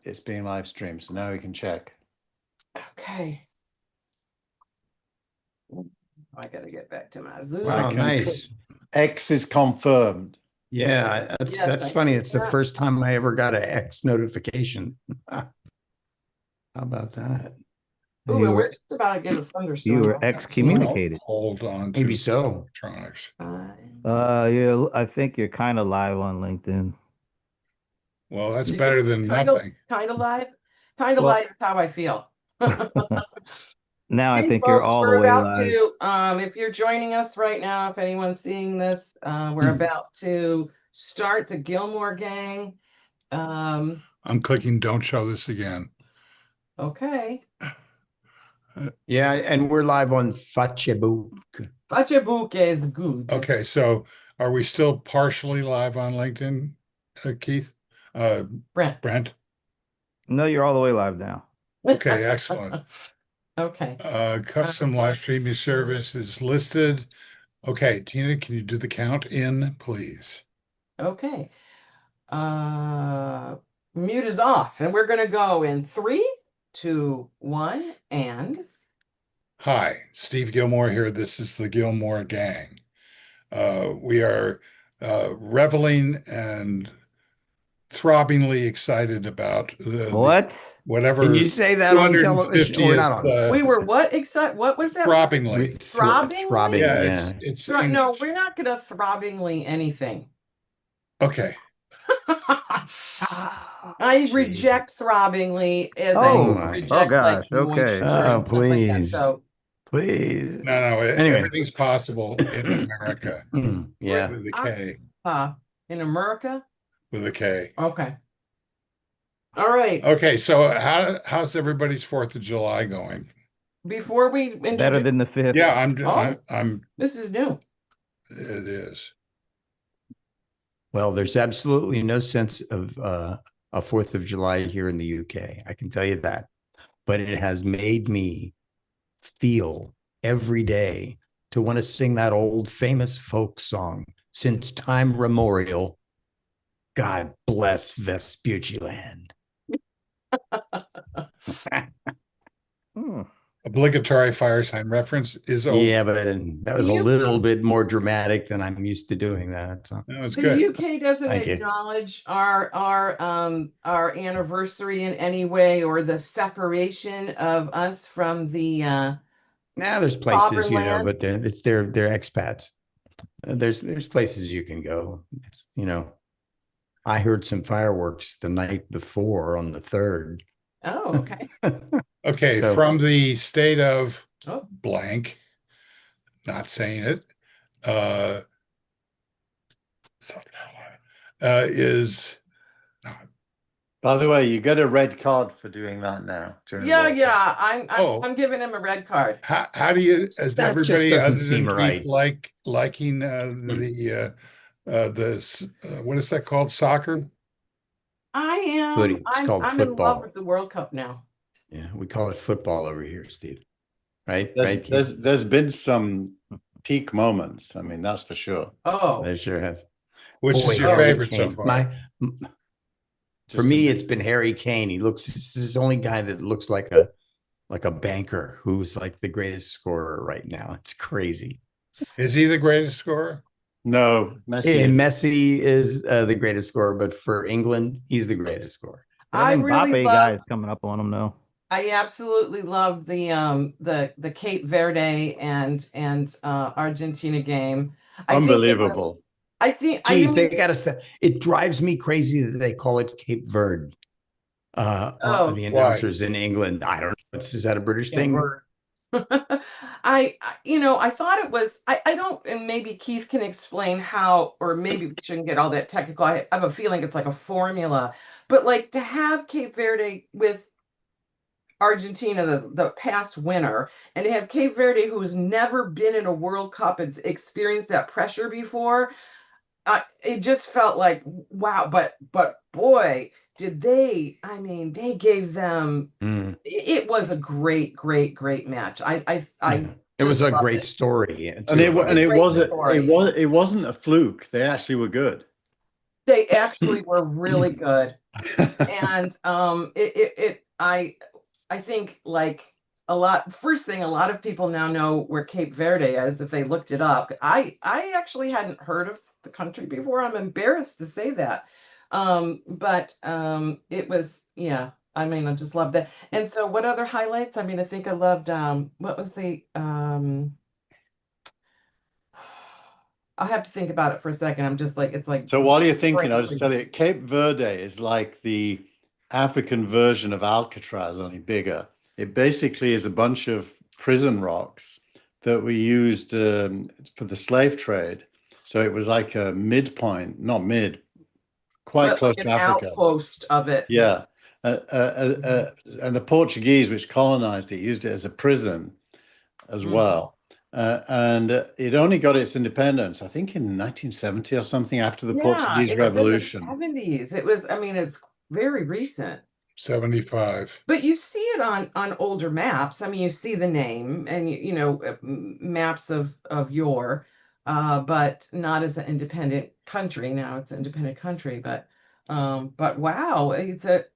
it's being live streamed, so now we can check. Okay. I gotta get back to my Zoom. Wow, nice. X is confirmed. Yeah, that's funny. It's the first time I ever got an X notification. How about that? Ooh, we're just about to get a thunderstorm. You were excommunicated. Hold on to Maybe so. electronics. I think you're kind of live on LinkedIn. Well, that's better than nothing. Kind of live. Kind of live is how I feel. Now I Hey, think folks, you're all the we're way about live. to, if you're joining us right now, if anyone's seeing this, we're about to start the Gillmor gang. I'm clicking don't show this again. Okay. Yeah, and we're live on Facebook. Facebook is good. Okay, so are we still partially live on LinkedIn, Keith? Brent? No, you're all the way live now. Okay, excellent. Okay. Custom live streaming service is listed. Okay, Tina, can you do the count in, please? Okay. Mute is off, and we're gonna go in 3, 2, 1, and Hi, Steve Gillmor here. This is the Gillmor gang. We are reveling and throbbingly excited about whatever. Can you say that on television or not on? We were what excited? What was that? Throbbingly. Throbbing. Yeah, it's no, we're not gonna throbbingly anything. Okay. I reject throbbingly as oh gosh, okay. Oh, please. So please. No, anyway. Everything's possible in America. Yeah. With a K. In America? With a K. Okay. All right. Okay, so how's everybody's 4th of July going? Before we better than the 5th. Yeah, I'm this is new. It is. Well, there's absolutely no sense of a 4th of July here in the UK. I can tell you that. But it has made me feel every day to want to sing that old famous folk song since time memorial. God bless Vespucci land. Obligatory fire sign reference is over. Yeah, but that was a little bit more dramatic than I'm used to doing that. So. That was the good. UK doesn't acknowledge our anniversary in any way, or the separation of us from the there's places, but they're expats. There's places you can go. I heard some fireworks the night before on the 3rd. Oh, okay. Okay, so, from the state of blank, not saying it, South Carolina, is not. By the way, you get a red card for doing that now. Yeah. I'm giving him a red card. How do you? As that everybody just doesn't other seem than right. Liking the what is that called? Soccer. I am. It's called I'm football. in love with the World Cup now. Yeah, we call it football over here, Steve. Right? There's been some peak moments. I mean, that's for sure. Oh, there sure has. Which is your favorite so far? For me, it's been Harry Kane. He's this only guy that looks like a banker who's like the greatest scorer right now. It's crazy. Is he the greatest scorer? No, Messi is the greatest scorer, but for England, he's the greatest scorer. That Mbappe guy is coming up on him though. I absolutely love the Cape Verde and Argentina game. Unbelievable. They got to. It drives me crazy that they call it Cape Verde. The announcers in England, I don't know. Is that a British thing? I thought it was. I don't, and maybe Keith can explain how, or maybe we shouldn't get all that technical. I have a feeling it's like a formula, but like to have Cape Verde with Argentina, the past winner, and to have Cape Verde, who's never been in a World Cup and experienced that pressure before, it just felt like wow. But boy, did they! I mean, they gave them. It was a great match. It was a great story, and it wasn't a fluke. They actually were good. They actually were really good. And I think like first thing, a lot of people now know where Cape Verde is if they looked it up. I actually hadn't heard of the country before. I'm embarrassed to say that. But it was, yeah, I mean, I just loved that. And so what other highlights? I mean, I think I loved what was the I'll have to think about it for a second. I'm just like, it's like So while you're thinking, brain I'll just freeze. tell you, Cape Verde is like the African version of Alcatraz, only bigger. It basically is a bunch of prison rocks that were used for the slave trade. So it was like a midpoint, not mid, quite But close like to an Africa. outpost of it. Yeah. And the Portuguese, which colonized it, used it as a prison as Mhm. well. And it only got its independence, I think, in 1970 or something, after the Yeah, Portuguese it was in the Revolution. 70s. It was, I mean, it's very recent. 75. But you see it on older maps. I mean, you see the name and you know maps of yore, but not as an independent country. Now it's an independent country, but wow, it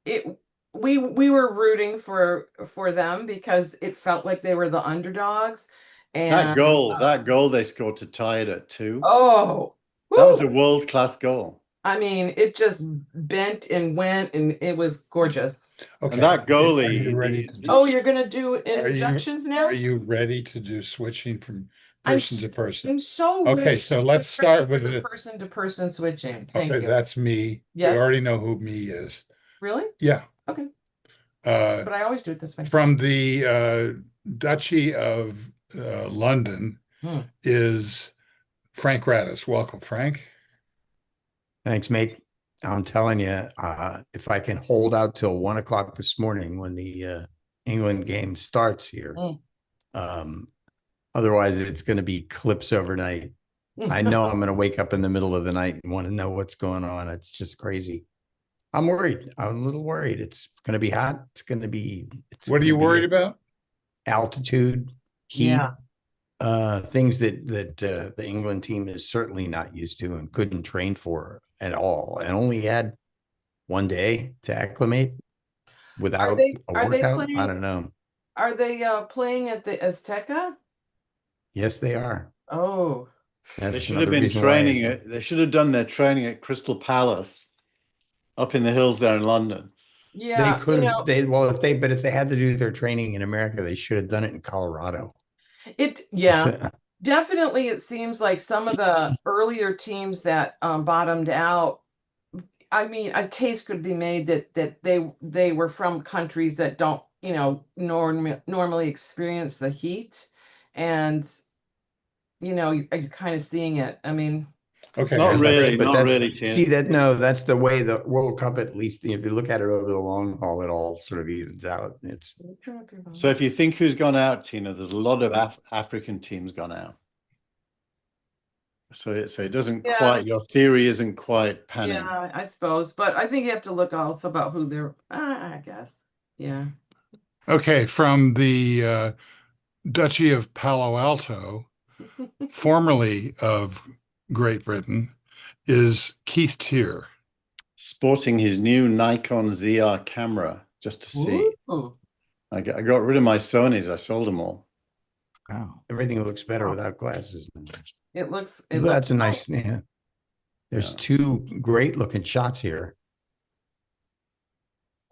it we were rooting for them because it felt like they were the underdogs, and That goal they scored to tie it at 2. oh, That was whew, a world-class goal. I mean, it just bent and went, and it was gorgeous. Okay. And that Are goalie, you ready to Oh, you're gonna do Are you- introductions now? Are you ready to do switching from I'm person to person? I'm so Okay, ready so to let's get start ready with for the the- person to person switching. Thank Okay, you. that's me. You Yes. already know who me is. Really? Yeah. Okay. Uh, But I always do it this way. from the Duchy of London Hmm. is Frank Radis. Welcome, Frank. Thanks, mate. I'm telling you, if I can hold out till 1 o'clock this morning when the England game starts here, Mm. otherwise it's going to be clips overnight. I know I'm going to wake up in the middle of the night and want to know what's going on. It's just crazy. I'm worried. I'm a little worried. It's going to be hot. It's going to be. What are you worried about? Altitude, heat, Yeah. things that the England team is certainly not used to and couldn't train for at all, and only had one day to acclimate without a Are they workout. I playing? don't know. Are they playing at the Azteca? Yes, they are. Oh, They That's should have another been reason why. training. They should have done their training at Crystal Palace up in the hills there in London. They yeah. could You have. know, But if they had to do their training in America, they should have done it in Colorado. yeah. So, Definitely, it seems like some of the earlier teams that bottomed out. I mean, a case could be made that they were from countries that don't, you know, normally experience the heat, and you know, you're kind of seeing it. I mean, Okay. Not and really, but not that's really, Tina. see that no, that's the way the World Cup. At least if you look at it over the long haul, it all sort of evens out. It's So if you think who's gone out, Tina, there's a lot of African teams gone out. So it doesn't Yeah. quite, your theory isn't quite panning. yeah, I suppose, but I think you have to look also about who they're. I guess, yeah. Okay, from the Duchy of Palo Alto, formerly of Great Britain, is Keith Tier. Sporting his new Nikon ZR camera just to see. Ooh. I got rid of my Sonys. I sold them all. Wow. everything looks better Wow. without glasses. It looks. That's a nice. Yeah. There's Yeah. 2 great looking shots here.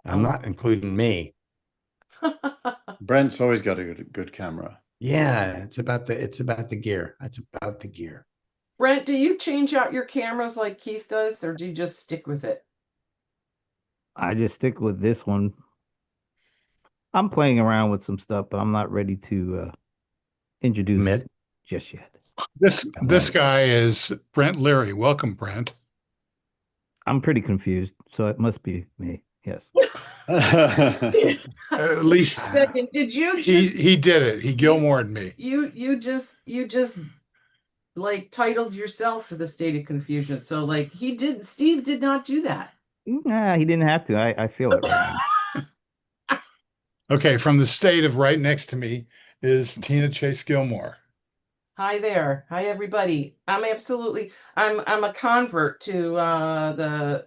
I'm Oh. not including me. Brent's always got a good camera. Yeah, it's about the gear. It's about the gear. Brent, do you change out your cameras like Keith does, or do you just stick with it? I just stick with this one. I'm playing around with some stuff, but I'm not ready to introduce Admit. just yet. This guy is Brent Leary. Welcome, Brent. I'm pretty confused, so it must be me. Yes. At least Second, did you he just did it. He Gillmored me. you just like titled yourself for the state of confusion? So like Steve did not do that. Nah, he didn't have to. I feel it right now. Okay, from the state of right next to me is Tina Chase Gillmor. Hi there. Hi everybody. I'm a convert to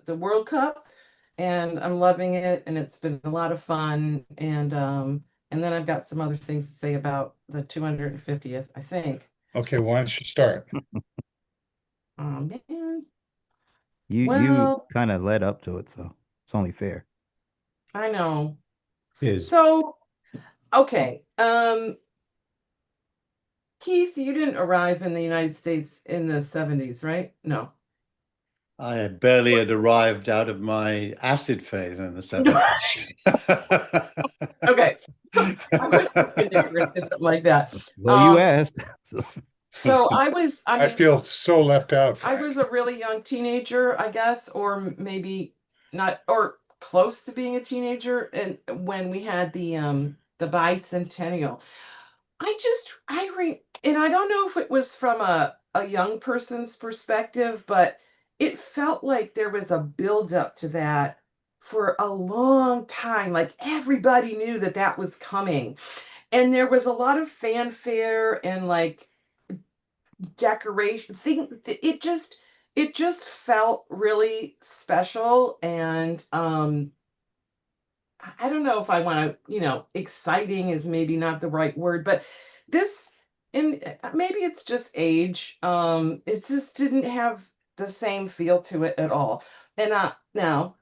the World Cup, and I'm loving it, and it's been a lot of fun, and then I've got some other things to say about the 250th, I think. Okay, why don't you start? Oh man. You Well, kind of led up to it, so it's only fair. I know. Is So, okay. Keith, you didn't arrive in the United States in the 70s, right? No. I had barely had arrived out of my acid phase in the 70s. Okay. I would have been ignorant to something like that. Well, you asked. So I I mean, feel so left out, I Frank. was a really young teenager, I guess, or maybe not, or close to being a teenager, and when we had the bicentennial. And I don't know if it was from a young person's perspective, but it felt like there was a buildup to that for a long time. Like everybody knew that that was coming. And there was a lot of fanfare and like decoration thing. It just felt really special. And I don't know if I want to, exciting is maybe not the right word, but this, and maybe it's just age. It just didn't have the same feel to it at all. And now,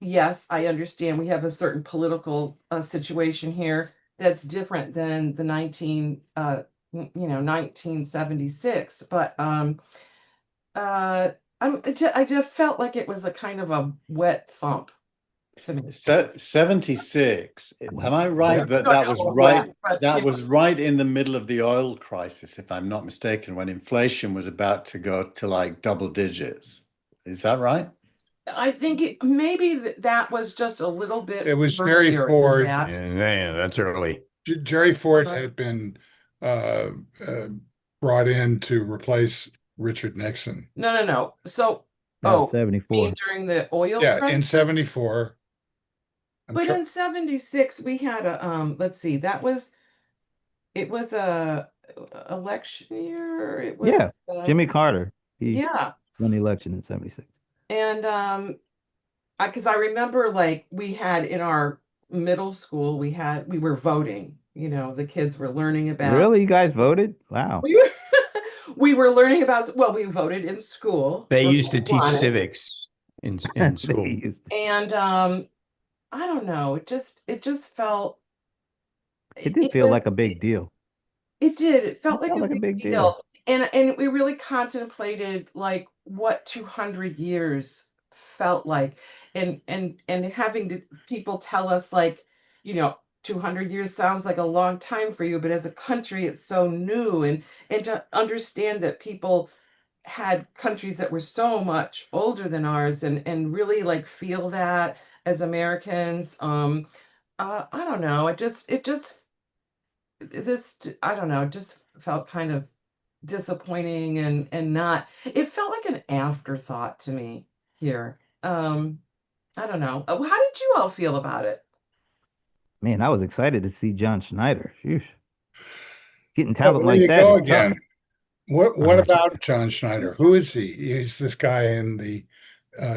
yes, I understand we have a certain political situation here that's different than the 1976, but uh, I just felt like it was a kind of a wet thump to me. 76. Am I right that Not that was all right? wet, but, That was right in the middle of the oil crisis, if I'm not mistaken, when inflation was about to go to like double digits. Is that right? I think maybe that was just a little bit It was Jerry earlier than Ford. that. yeah, that's early. Jerry Ford Uh-huh. had been uh, brought in to replace Richard Nixon. No. So, That was you mean 74. during the oil Yeah, in crisis? 74. But in 76, we had let's see, it was a election year. It was Yeah, Jimmy Carter. He yeah. won the election in 76. And because I remember like we had in our middle school, we were voting, the kids were learning about Really? You guys voted? Wow. we were, we were learning about, well, we voted in school. They for used to teach marijuana. civics in They school. used to- And I don't know, it just felt It did feel like a big deal. it did. It felt It like felt a like a big big deal. deal. And we really contemplated like what 200 years felt like, and having people tell us like, 200 years sounds like a long time for you, but as a country it's so new, and to understand that people had countries that were so much older than ours, and really like feel that as Americans. I don't know. I don't know, it just felt kind of disappointing, and not, it felt like an afterthought to me here. I don't know. How did you all feel about it? Man, I was excited to see John Schneider. Sheesh. Getting Well, talent there like you that go is again. tough. What about John Schneider? Who is he? He's this guy in the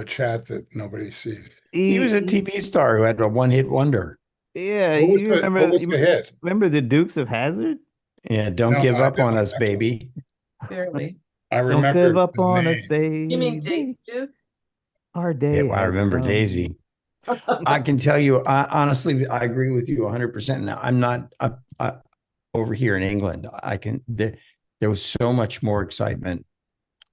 chat that nobody sees. He was a TV star who had a one-hit wonder. Yeah, What was you the what was the hit? remember the Dukes of Hazzard? Yeah, don't No, give I up on don't us, baby. Barely. I Don't give remember up the on us, name. You mean baby. Daisy Duke? Our Yeah, day well, I has remember come. Daisy. I can tell you, honestly, I agree with you 100%. Now, I'm not over here in England. There was so much more excitement.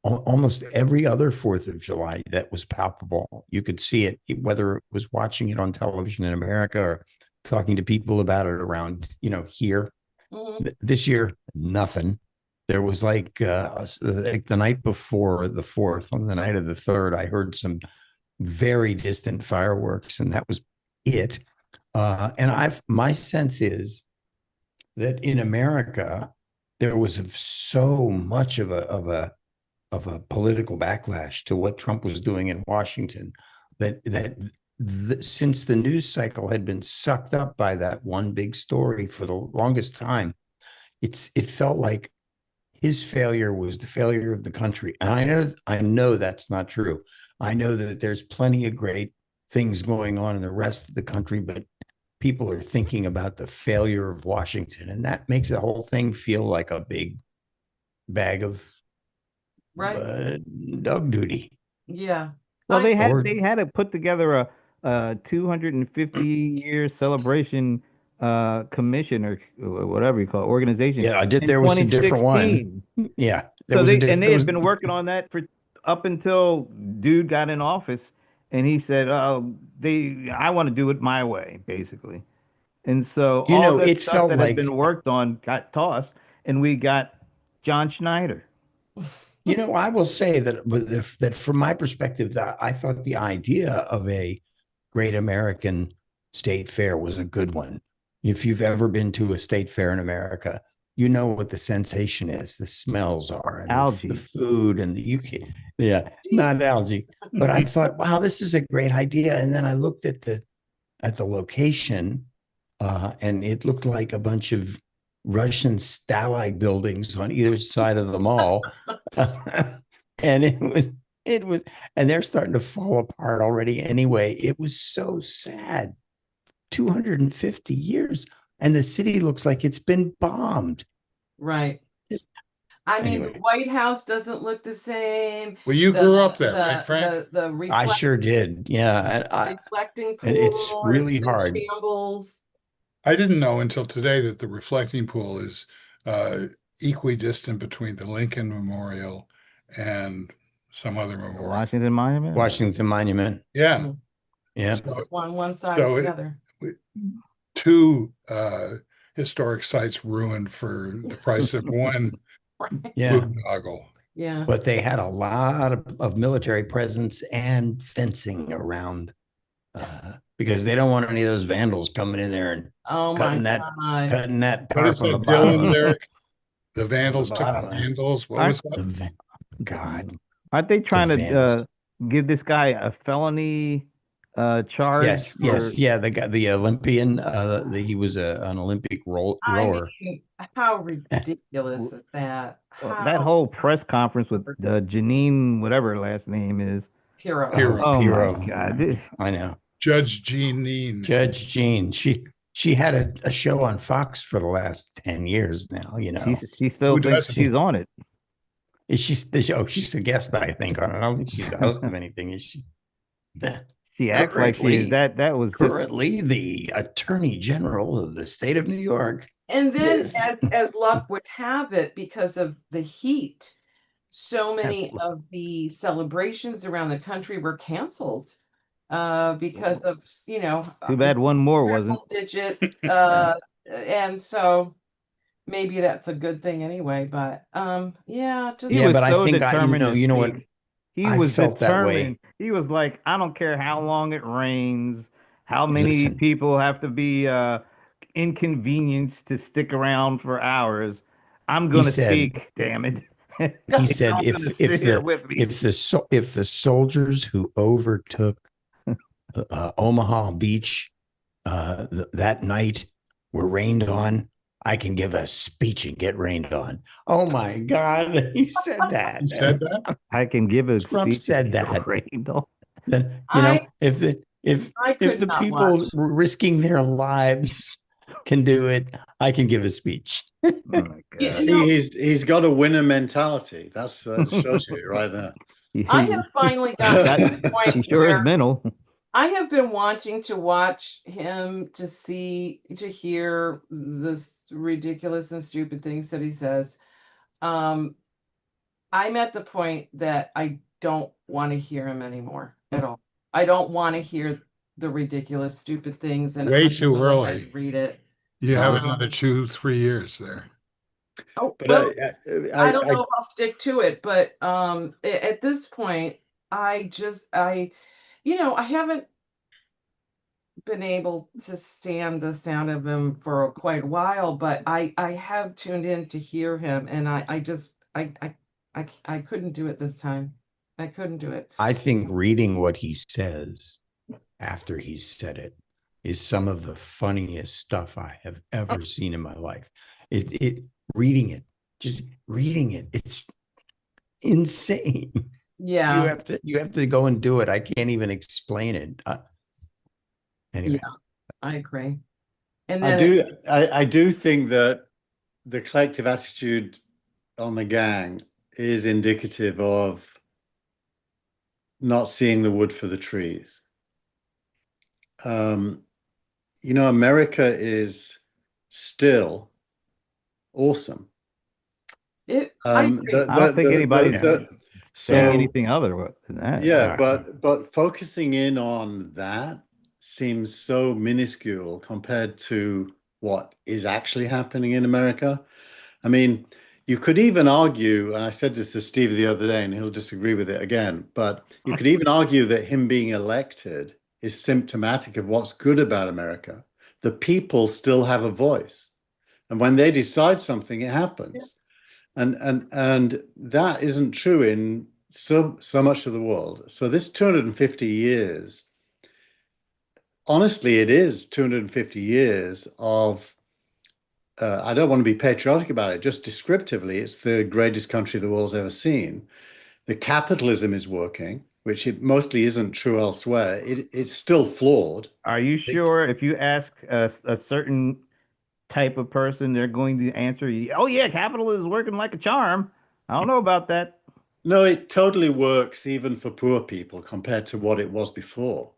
Almost every other 4th of July that was palpable. You could see it, whether it was watching it on television in America or talking to people about it around, here. Mhm. This year, nothing. There was like the night before the 4th, on the night of the 3rd, I heard some very distant fireworks, and that was it. And my sense is that in America, there was so much of a political backlash to what Trump was doing in Washington that since the news cycle had been sucked up by that one big story for the longest time, it felt like his failure was the failure of the country. And I know that's not true. I know that there's plenty of great things going on in the rest of the country, but people are thinking about the failure of Washington, and that makes the whole thing feel like a big bag of Right. dog duty. Yeah. Well, they Or- had to put together a 250-year celebration commission or whatever you call it, organization Yeah, I did. in There was a different one. 2016. Yeah, So they there was had been working on that for up until dude got in office, and he said, "Oh, I want to do it my way," basically. And so You all know, this it stuff felt that had like, been worked on got tossed, and we got John Schneider. you know, I will say that from my perspective, that I thought the idea of a great American state fair was a good one. If you've ever been to a state fair in America, you know what the sensation is, the smells are, and Algae. the food, and the UK. Yeah, not algae. But I thought, wow, this is a great idea. And then I looked at the location, and it looked like a bunch of Russian Stalag buildings on either side of the mall. And it was, and they're starting to fall apart already anyway. It was so sad. 250 years, and the city looks like it's been bombed. Right. Just, I mean, anyway. the White House doesn't look the same. Well, you grew up there, right, Frank? The I sure did. Yeah. reflecting pool And it's has really been hard. shambles. I didn't know until today that the reflecting pool is equidistant between the Lincoln Memorial and some other The memorial. Washington Monument. Washington Monument. Yeah. Yeah. So It's one side So or the it- other. two historic sites ruined for the price of one Right. Yeah. boondoggle. Yeah. But they had a lot of military presence and fencing around, because they don't want any of those vandals coming in there and Oh my cutting that God. cutting that What tarp is on the that, bottom. Dylan, Derek? The Vandals took the bottom. Vandals. What Aren't- was that? God. Aren't they trying to Vandals. give this guy a felony charge? Yes, yes, yeah. The guy, the Olympian, he was an Olympic rower. I mean, how ridiculous is that? That How whole press conference with Janine, whatever her last name is. hero. Hero. Oh Hero. my God! This- I know. Judge Jeanine. Judge Jean. She had a show on Fox for the last 10 years now. You know, she still Who thinks doesn't? she's on it. is she? She's a guest, I think, on it. I don't think she's a host of anything. Is she? She acts like she is. Currently- That was just Currently, the Attorney General of the state of New York. And then, Yes. as luck would have it, because of the heat, so many As- of the celebrations around the country were canceled because of, too bad one more wasn't. digit. And so maybe that's a good thing anyway. But yeah, just He Yeah, was but I so think determined. you know what? speak. He I was felt that way. determined. He was like, I don't care how long it rains, how many Listen. people have to be inconvenienced to stick around for hours. I'm going to said- speak. Damn it! He said, I'm gonna sit here with me. if the soldiers who overtook Omaha Beach that night were rained on, I can give a speech and get rained on. Oh my God, he said that. He said that? I can give a Trump speech. said that. Randall. Then I if I could the not people watch. risking their lives can do it, I can give a speech. Oh my Yeah, God. See, he's got a winner mentality. That shows you right there. I have finally gotten to the point He sure is where mental. I have been wanting to watch him to hear the ridiculous and stupid things that he says. I'm at the point that I don't want to hear him anymore at all. I don't want to hear the ridiculous, stupid things. And Way I too go ahead early. and read it. You have Um, another 2-3 years there. Oh, But well, I don't I know if I'll stick to it, but at this point, I haven't been able to stand the sound of him for quite a while, but I have tuned in to hear him, and I couldn't do it this time. I couldn't do it. I think reading what he says after he's said it is some of the funniest stuff I have ever seen in my life. Reading it just reading it. It's insane. Yeah. You have to go and do it. I can't even explain it. Anyway. Yeah, I agree. And I then do I do think that the collective attitude on the gang is indicative of not seeing the wood for the trees. Um, America is still awesome. I agree. I don't think anybody's saying so anything other than that. yeah, but focusing in on that seems so minuscule compared to what is actually happening in America. I mean, you could even argue, and I said this to Steve the other day, and he'll disagree with it again, but you could even argue that him being elected is symptomatic of what's good about America. The people still have a voice, and when they decide something, it happens. And that isn't true in so much of the world. So this 250 years, honestly, it is 250 years of I don't want to be patriotic about it, just descriptively, it's the greatest country the world's ever seen. The capitalism is working, which it mostly isn't true elsewhere. It's still flawed. Are you sure if you ask a certain type of person, they're going to answer you, oh, yeah, capital is working like a charm? I don't know about that. No, it totally works even for poor people compared to what it was before.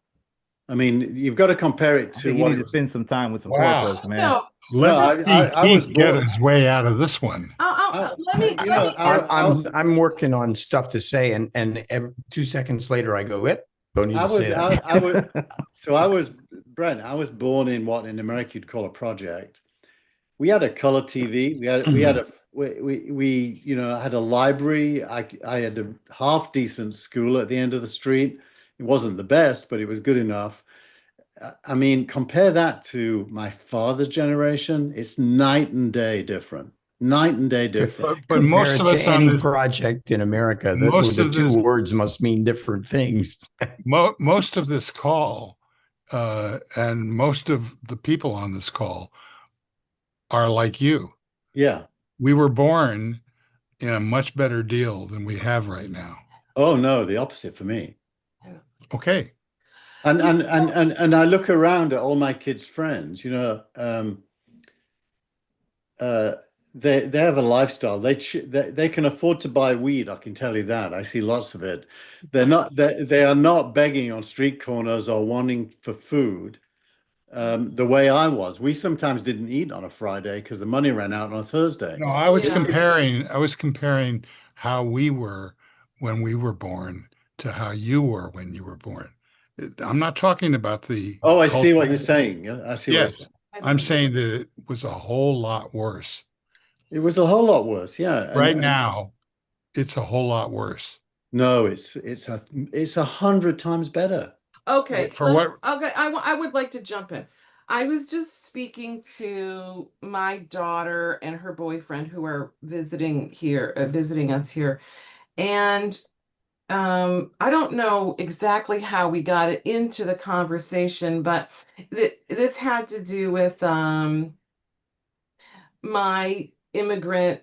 I mean, you've got to compare it I to think you what need it to was. spend some time with some poor Wow. folks, man. No, No, Let's see I was Keith get born. his way out of this one. let me. I'm working on stuff to say, and 2 seconds later I go, "Yep, don't need I to say was that." I was so I was Brent. I was born in what in America you'd call a project. We had a color TV. We had a library. I had a half decent school at the end of the street. It wasn't the best, but it was good enough. I mean, compare that to my father's generation. It's night and day different. Night and day different. But Compare most it of to us on any this, project in America. most The of two this, words must mean different things. most of this call, and most of the people on this call are like you. Yeah. We were born in a much better deal than we have right now. Oh no, the opposite for me. Okay. And I look around at all my kids' friends, uh, they have a lifestyle. They can afford to buy weed. I can tell you that. I see lots of it. They are not begging on street corners or wanting for food the way I was. We sometimes didn't eat on a Friday because the money ran out on a Thursday. No, I was Yeah. comparing how we were when we were born to how you were when you were born. I'm not talking about the Oh, I see what culture. you're saying. Yeah, I see what you're Yes, saying. I'm saying that it was a whole lot worse. It was a whole lot worse. Yeah, Right now, it's a whole lot worse. no, it's 100 times better. Okay, For what? okay, I would like to jump in. I was just speaking to my daughter and her boyfriend who are visiting us here, and I don't know exactly how we got it into the conversation, but this had to do with my immigrant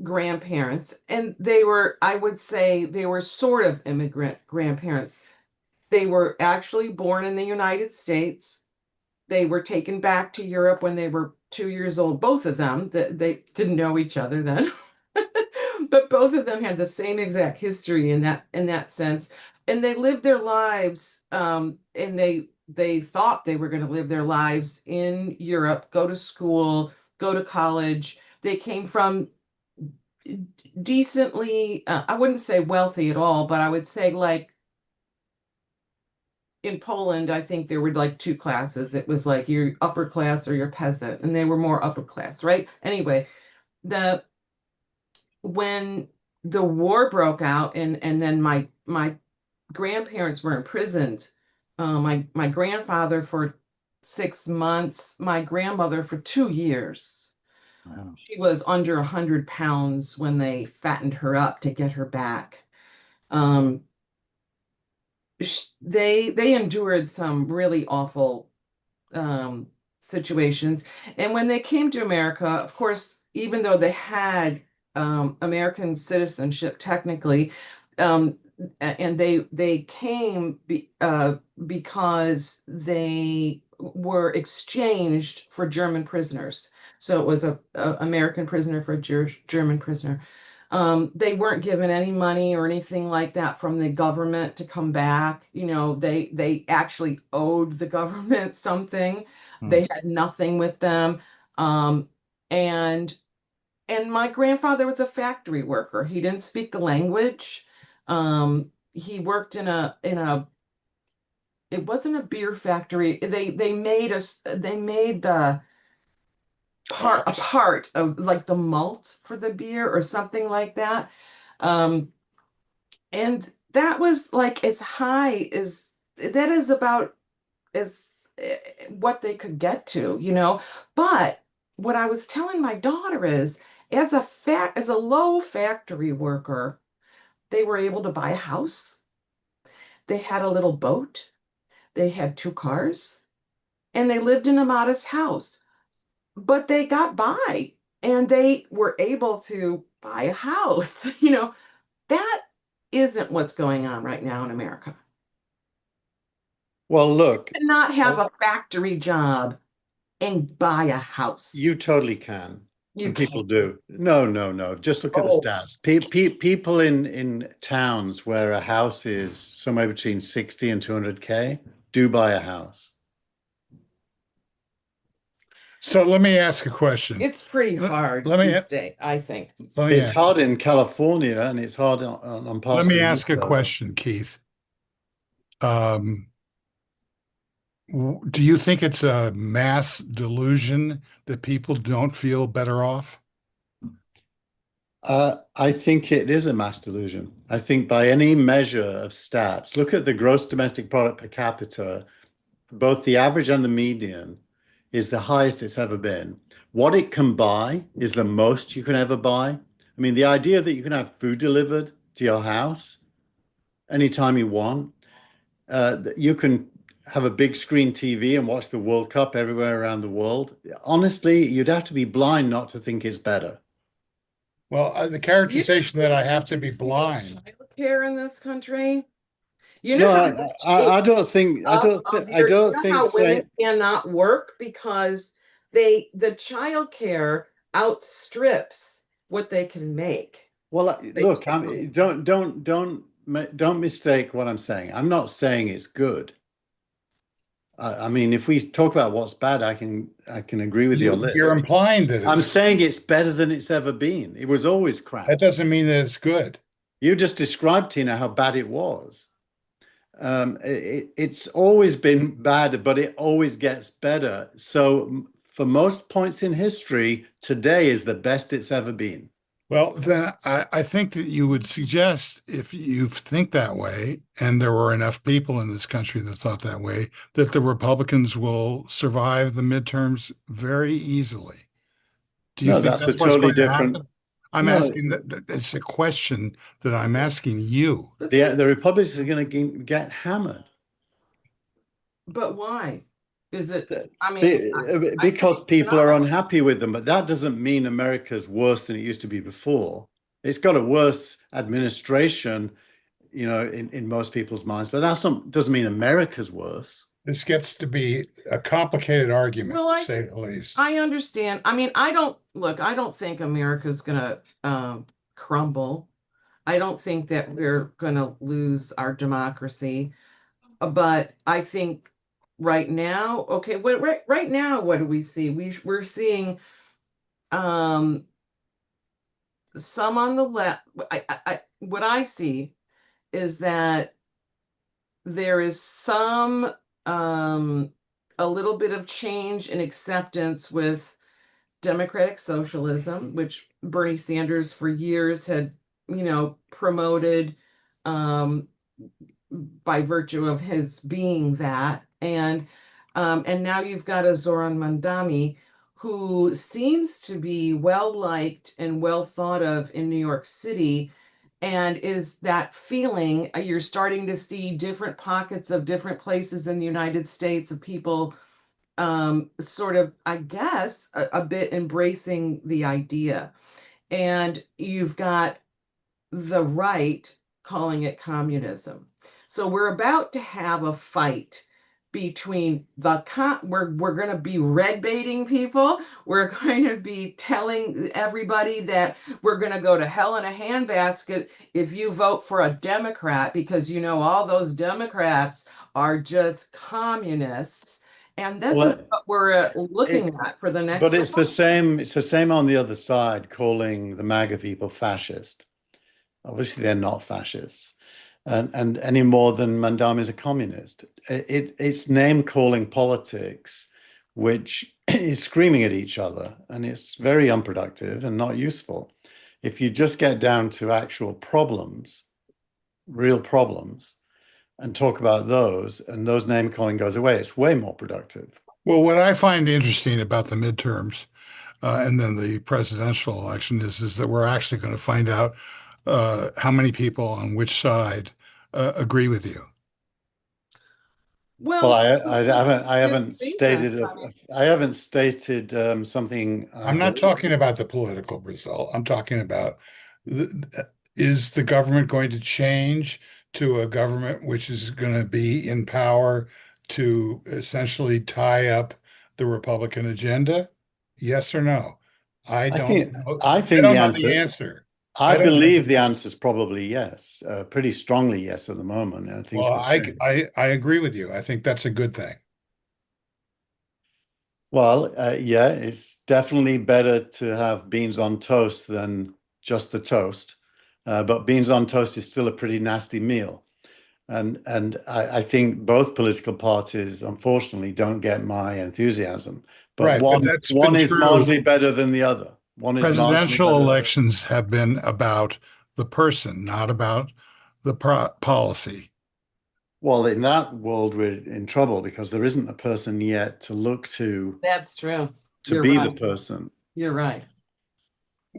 grandparents, and I would say they were sort of immigrant grandparents. They were actually born in the United States. They were taken back to Europe when they were 2 years old, both of them. They didn't know each other then. But both of them had the same exact history in that sense. And they lived their lives, and they thought they were going to live their lives in Europe, go to school, go to college. They came from decently, I wouldn't say wealthy at all, but I would say like in Poland, I think there were like two classes. It was like your upper class or your peasant, and they were more upper class, right? Anyway, the when the war broke out, and then my grandparents were imprisoned. My grandfather for 6 months, my grandmother for 2 years. Wow. She was under 100 pounds when they fattened her up to get her back. Um, they endured some really awful situations, and when they came to America, of course, even though they had American citizenship technically, and they came because they were exchanged for German prisoners. So it was a American prisoner for a German prisoner. They weren't given any money or anything like that from the government to come back. You know, they actually owed the government something. They had nothing with them. Um, and my grandfather was a factory worker. He didn't speak the language. He worked in a it wasn't a beer factory. They made the a part of like the malt for the beer or something like that. Um, and that was like as high as that is about as what they could get to, you know. But what I was telling my daughter is, as a low factory worker, they were able to buy a house. They had a little boat. They had 2 cars, and they lived in a modest house. But they got by, and they were able to buy a house. You know, that isn't what's going on right now in America. Well, look, Cannot have a factory job and buy a house. you totally can. You And people can't. do. No, no, no. Just look at the Oh. stats. People in towns where a house is somewhere between 60 and 200K do buy a house. So let me ask a question. It's pretty hard let me- these days, I think. Let me It's ask, hard in California and it's hard on parts let me of the ask East a Coast. question, Keith. Do you think it's a mass delusion that people don't feel better off? I think it is a mass delusion. I think by any measure of stats, look at the gross domestic product per capita, both the average and the median is the highest it's ever been. What it can buy is the most you can ever buy. I mean, the idea that you can have food delivered to your house anytime you want, you can have a big screen TV and watch the World Cup everywhere around the world. Honestly, you'd have to be blind not to think it's better. Well, the characterization that I have to be blind. Childcare in this country. You No, know how I don't think I don't think how saying women cannot work because the child care outstrips what they can make. well, They look, struggle. don't mistake what I'm saying. I'm not saying it's good. I mean, if we talk about what's bad, I can agree with your You're list. implying that I'm it's, saying it's better than it's ever been. It was always crap. that doesn't mean that it's good. You just described, Tina, how bad it was. It's always been bad, but it always gets better. So for most points in history, today is the best it's ever been. Well, then I think that you would suggest, if you think that way, and there were enough people in this country that thought that way, that the Republicans will survive the midterms very easily. Do you No, think that's a that's what's totally going to different. happen? I'm No, asking that. It's a question that I'm asking you. the Republicans are going to get hammered. But why? Is it? I mean, Because people are not. unhappy with them, but that doesn't mean America's worse than it used to be before. It's got a worse administration, you know, in most people's minds, but doesn't mean America's worse. This gets to be a complicated argument, Well, to say the least. I understand. I mean, I don't think America's gonna crumble. I don't think that we're gonna lose our democracy. But I think right now, okay, right now, what do we see? We're seeing some on the left. What I see is that there is some a little bit of change in acceptance with democratic socialism, which Bernie Sanders for years had, promoted by virtue of his being that. And now you've got a Zoran Mandami who seems to be well liked and well thought of in New York City. And is that feeling you're starting to see different pockets of different places in the United States of people sort of, I guess, a bit embracing the idea. and you've got the right calling it communism. So we're about to have a fight between we're going to be red baiting people. We're going to be telling everybody that we're going to go to hell in a handbasket if you vote for a Democrat, because all those Democrats are just communists. And this is Well, what we're looking it, at for the next but it's the same. It's the same on the other side, calling the MAGA people fascist. Obviously, they're not fascists, and any more than Mandami is a communist. It's name calling politics, which is screaming at each other, and it's very unproductive and not useful. If you just get down to actual problems, real problems, and talk about those, and those name calling goes away, it's way more productive. Well, what I find interesting about the midterms and then the presidential election is that we're actually going to find out how many people on which side agree with you. Well, Well, I it's haven't reasons. stated I haven't stated something I I'm not believe. talking about the political result. I'm talking about is the government going to change to a government which is going to be in power to essentially tie up the Republican agenda? Yes or no? I I don't think know. I I think don't the know the answer. answer. I I don't know. believe the answer is probably yes, pretty strongly yes at the moment, and things Well, could change. I agree with you. I think that's a good thing. Well, yeah, it's definitely better to have beans on toast than just the toast. But beans on toast is still a pretty nasty meal. And I think both political parties, unfortunately, don't get my enthusiasm. But Right, but one that's one been is true. marginally better than the other. One is marginally Presidential better. elections have been about the person, not about the policy. Well, in that world, we're in trouble because there isn't a person yet to look That's true. to You're be the right. person. You're right.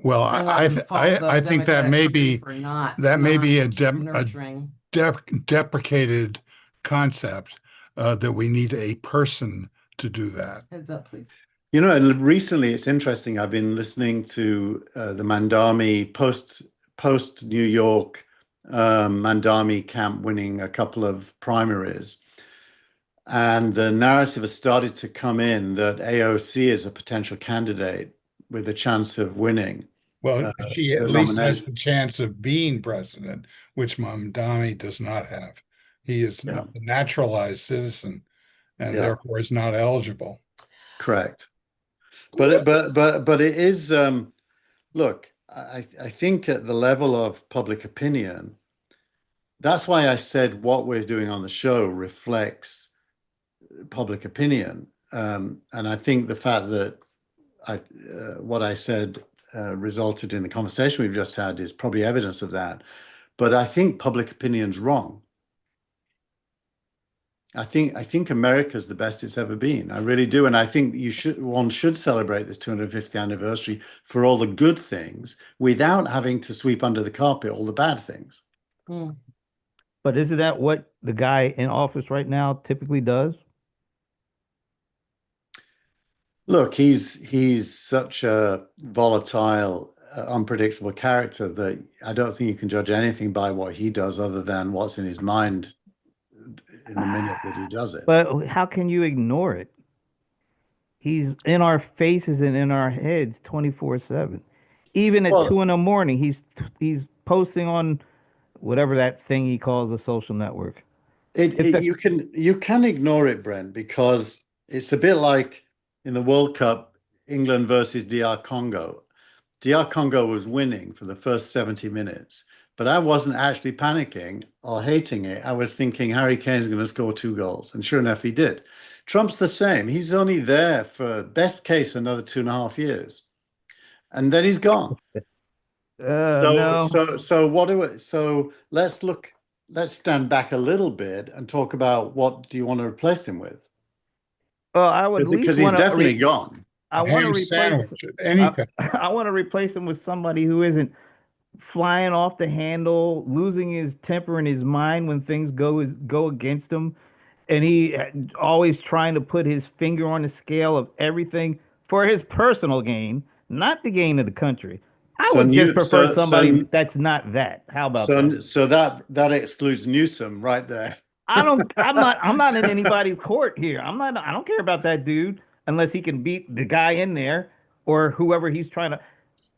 Well, I'm not going to fault the I think that Democratic may Party be for not a nurturing. deprecated concept that we need a person to do that. Heads up, please. You know, and recently it's interesting. I've been listening to the Mandami post New York Mandami camp winning a couple of primaries, and the narrative has started to come in that AOC is a potential candidate with a chance of winning Well, she at the least has the nomination. chance of being president, which Mamdani does not have. He is Yeah, a naturalized citizen and yeah, therefore is not eligible. correct. But it is. Look, I think at the level of public opinion, that's why I said what we're doing on the show reflects public opinion. And I think the fact that what I said resulted in the conversation we've just had is probably evidence of that. But I think public opinion's wrong. I think America's the best it's ever been. I really do, and I think one should celebrate this 250th anniversary for all the good things without having to sweep under the carpet all the bad things. Hmm. But isn't that what the guy in office right now typically does? Look, he's such a volatile, unpredictable character that I don't think you can judge anything by what he does other than what's in his mind in the minute that he does it. But how can you ignore it? He's in our faces and in our heads 24/7. Even at two Well, in the morning, he's posting on whatever that thing he calls a social network. If the you can ignore it, Brent, because it's a bit like in the World Cup, England versus DR Congo. DR Congo was winning for the first 70 minutes, but I wasn't actually panicking or hating it. I was thinking Harry Kane's going to score 2 goals, and sure enough, he did. Trump's the same. He's only there for best case another 2.5 years, and then he's gone. no. So what do we, so let's stand back a little bit and talk about what do you want to replace him with? Well, I would at Because least he's want to definitely gone. I A want to ham replace sandwich, anything. I want to replace him with somebody who isn't flying off the handle, losing his temper and his mind when things go against him, and he always trying to put his finger on the scale of everything for his personal gain, not the gain of the country, I So would just new, prefer so somebody so that's not that. How about that? so that excludes Newsom right there. I'm not in anybody's court here. I don't care about that dude unless he can beat the guy in there or whoever he's trying to.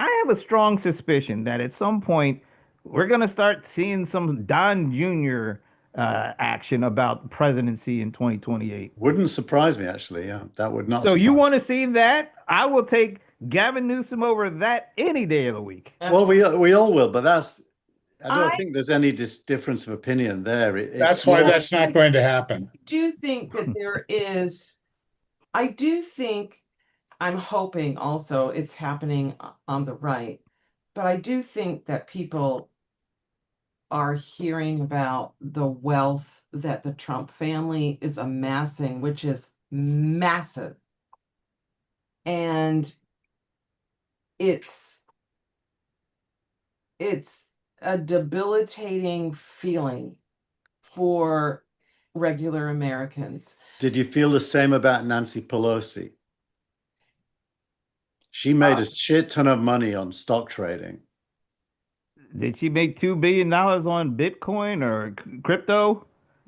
I have a strong suspicion that at some point we're going to start seeing some Don Jr. Action about the presidency in 2028. Wouldn't surprise me, actually. Yeah, that would not So you surprise. want to see that? I will take Gavin Newsom over that any day of the week. Well, we all will, but I don't I think there's any difference of opinion there. It's That's why more. that's not going to happen. do think that there is, I do think, I'm hoping also it's happening on the right, but I do think that people are hearing about the wealth that the Trump family is amassing, which is massive. And it's it's a debilitating feeling for regular Americans. Did you feel the same about Nancy Pelosi? She made a shit ton of money on stock trading. Did she make $2 billion on Bitcoin or crypto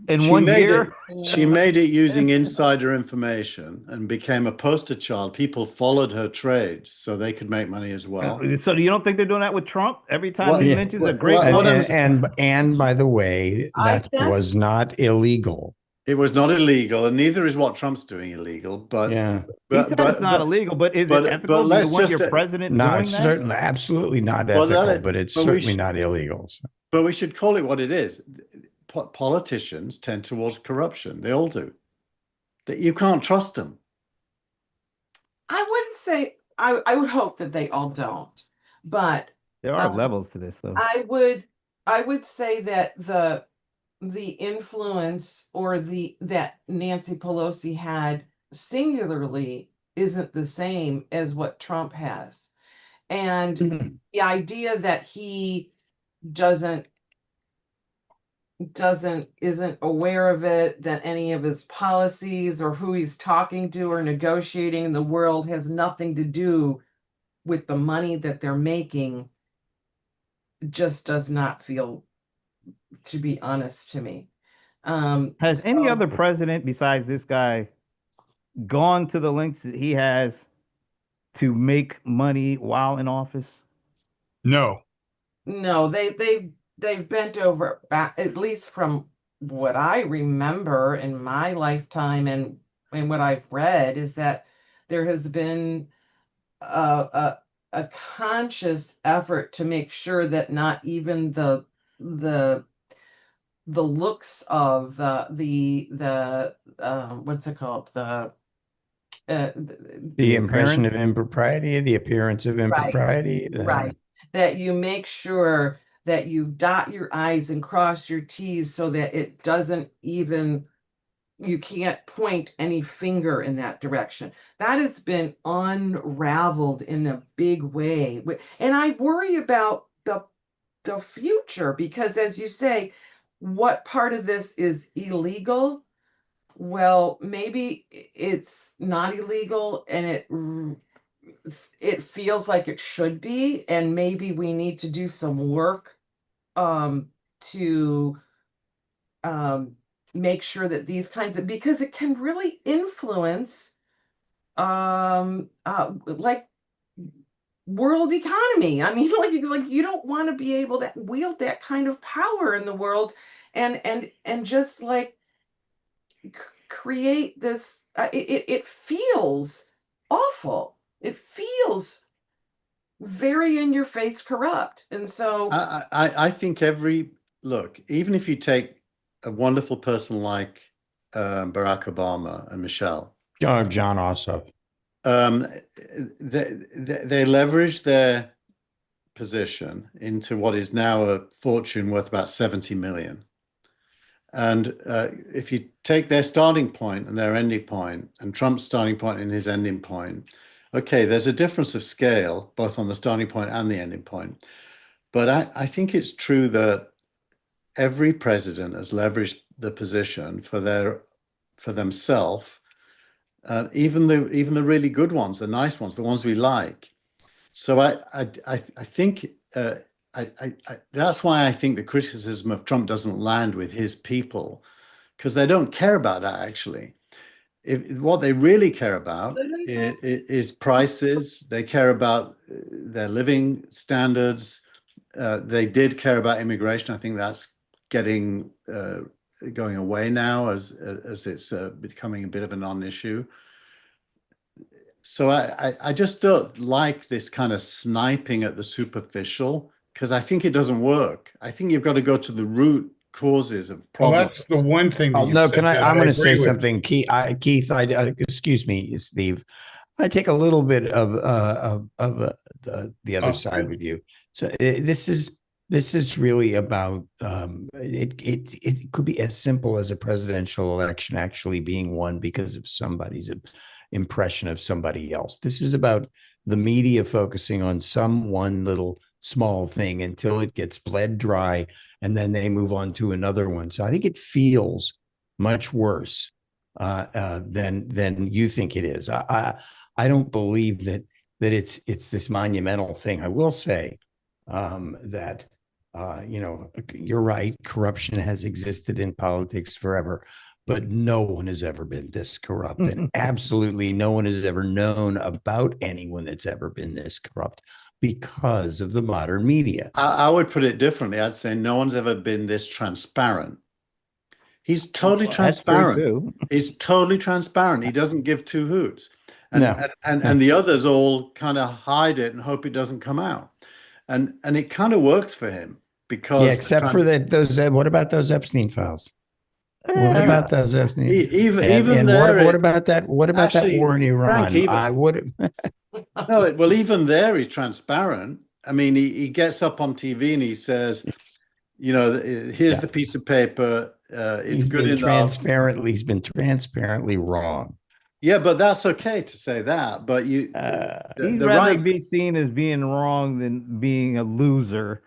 in She one made year? it. She made it using insider information and became a poster child. People followed her trades so they could make money as well. So you don't think they're doing that with Trump? Every time What- he Yeah. mentions a what- great what- woman, And by the way, I that guess- was not illegal. It was not illegal, and neither is what Trump's doing illegal. But Yeah. he said it's not illegal, but is it ethical to let's want just, your president No, doing it's that? certainly absolutely not Well, that ethical, is- but it's but we certainly should- not illegal. So. But we should call it what it is. Politicians tend towards corruption. They all do. That you can't trust them. I wouldn't say, I would hope that they all don't, but There are levels to this, though. I would say that the influence or that Nancy Pelosi had singularly isn't the same as what Trump has. And the idea that he doesn't isn't aware of it, that any of his policies or who he's talking to or negotiating in the world has nothing to do with the money that they're making, just does not feel, to be honest, to me. Has any So- other president besides this guy gone to the lengths that he has to make money while in office? No. No, they've bent over back, at least from what I remember in my lifetime and what I've read, is that there has been a conscious effort to make sure that not even the looks of the what's it called, The impression of impropriety, the appearance of impropriety. right, that you make sure that you dot your I's and cross your T's so that it doesn't even, you can't point any finger in that direction. That has been unraveled in a big way. And I worry about the future because, as you say, what part of this is illegal? Well, maybe it's not illegal and it feels like it should be, and maybe we need to do some work to make sure that these kinds of, because it can really influence like world economy. I mean, like you don't want to be able to wield that kind of power in the world and just like create this it feels awful. It feels very in your face corrupt. And so I think look, even if you take a wonderful person like Barack Obama and Michelle, John Ossoff. They leverage their position into what is now a fortune worth about 70 million. And if you take their starting point and their ending point, and Trump's starting point and his ending point, okay, there's a difference of scale, both on the starting point and the ending point. But I think it's true that every president has leveraged the position for themselves, even the really good ones, the nice ones, the ones we like. So I think that's why I think the criticism of Trump doesn't land with his people, because they don't care about that actually. What they really care about is prices. They care about their living standards. They did care about immigration. I think that's getting going away now as it's becoming a bit of a non-issue. So I just don't like this kind of sniping at the superficial, because I think it doesn't work. I think you've got to go to the root causes of Well, problems. that's the one thing that Oh, you no, said can I? that I'm going to agree say with. something, Keith. Excuse me, Steve. I take a little bit of the other side with you. So this is really about it could be as simple as a presidential election actually being won because of somebody's impression of somebody else. This is about the media focusing on some one little small thing until it gets bled dry, and then they move on to another one. So I think it feels much worse than you think it is. I don't believe that it's this monumental thing. I will say that you're right. Corruption has existed in politics forever, but no one has ever been this corrupt, and absolutely no one has ever known about anyone that's ever been this corrupt because of the modern media. I would put it differently. I'd say no one's ever been this transparent. He's totally That's true transparent. too. He's totally transparent. He doesn't give two hoots. And No. and the others all kind of hide it and hope it doesn't come out. And it kind of works for him because Yeah, except for that what about those Epstein files? What Uh, about those Epstein? even and there, what about that? What about that actually, war in Frank, Iran? I would. no, well, even there, he's transparent. I mean, he gets up on TV and he says, here's the piece of paper. It's good enough. He's been transparently wrong. Yeah, but that's okay to say that. But he'd the rather right, be seen as being wrong than being a loser,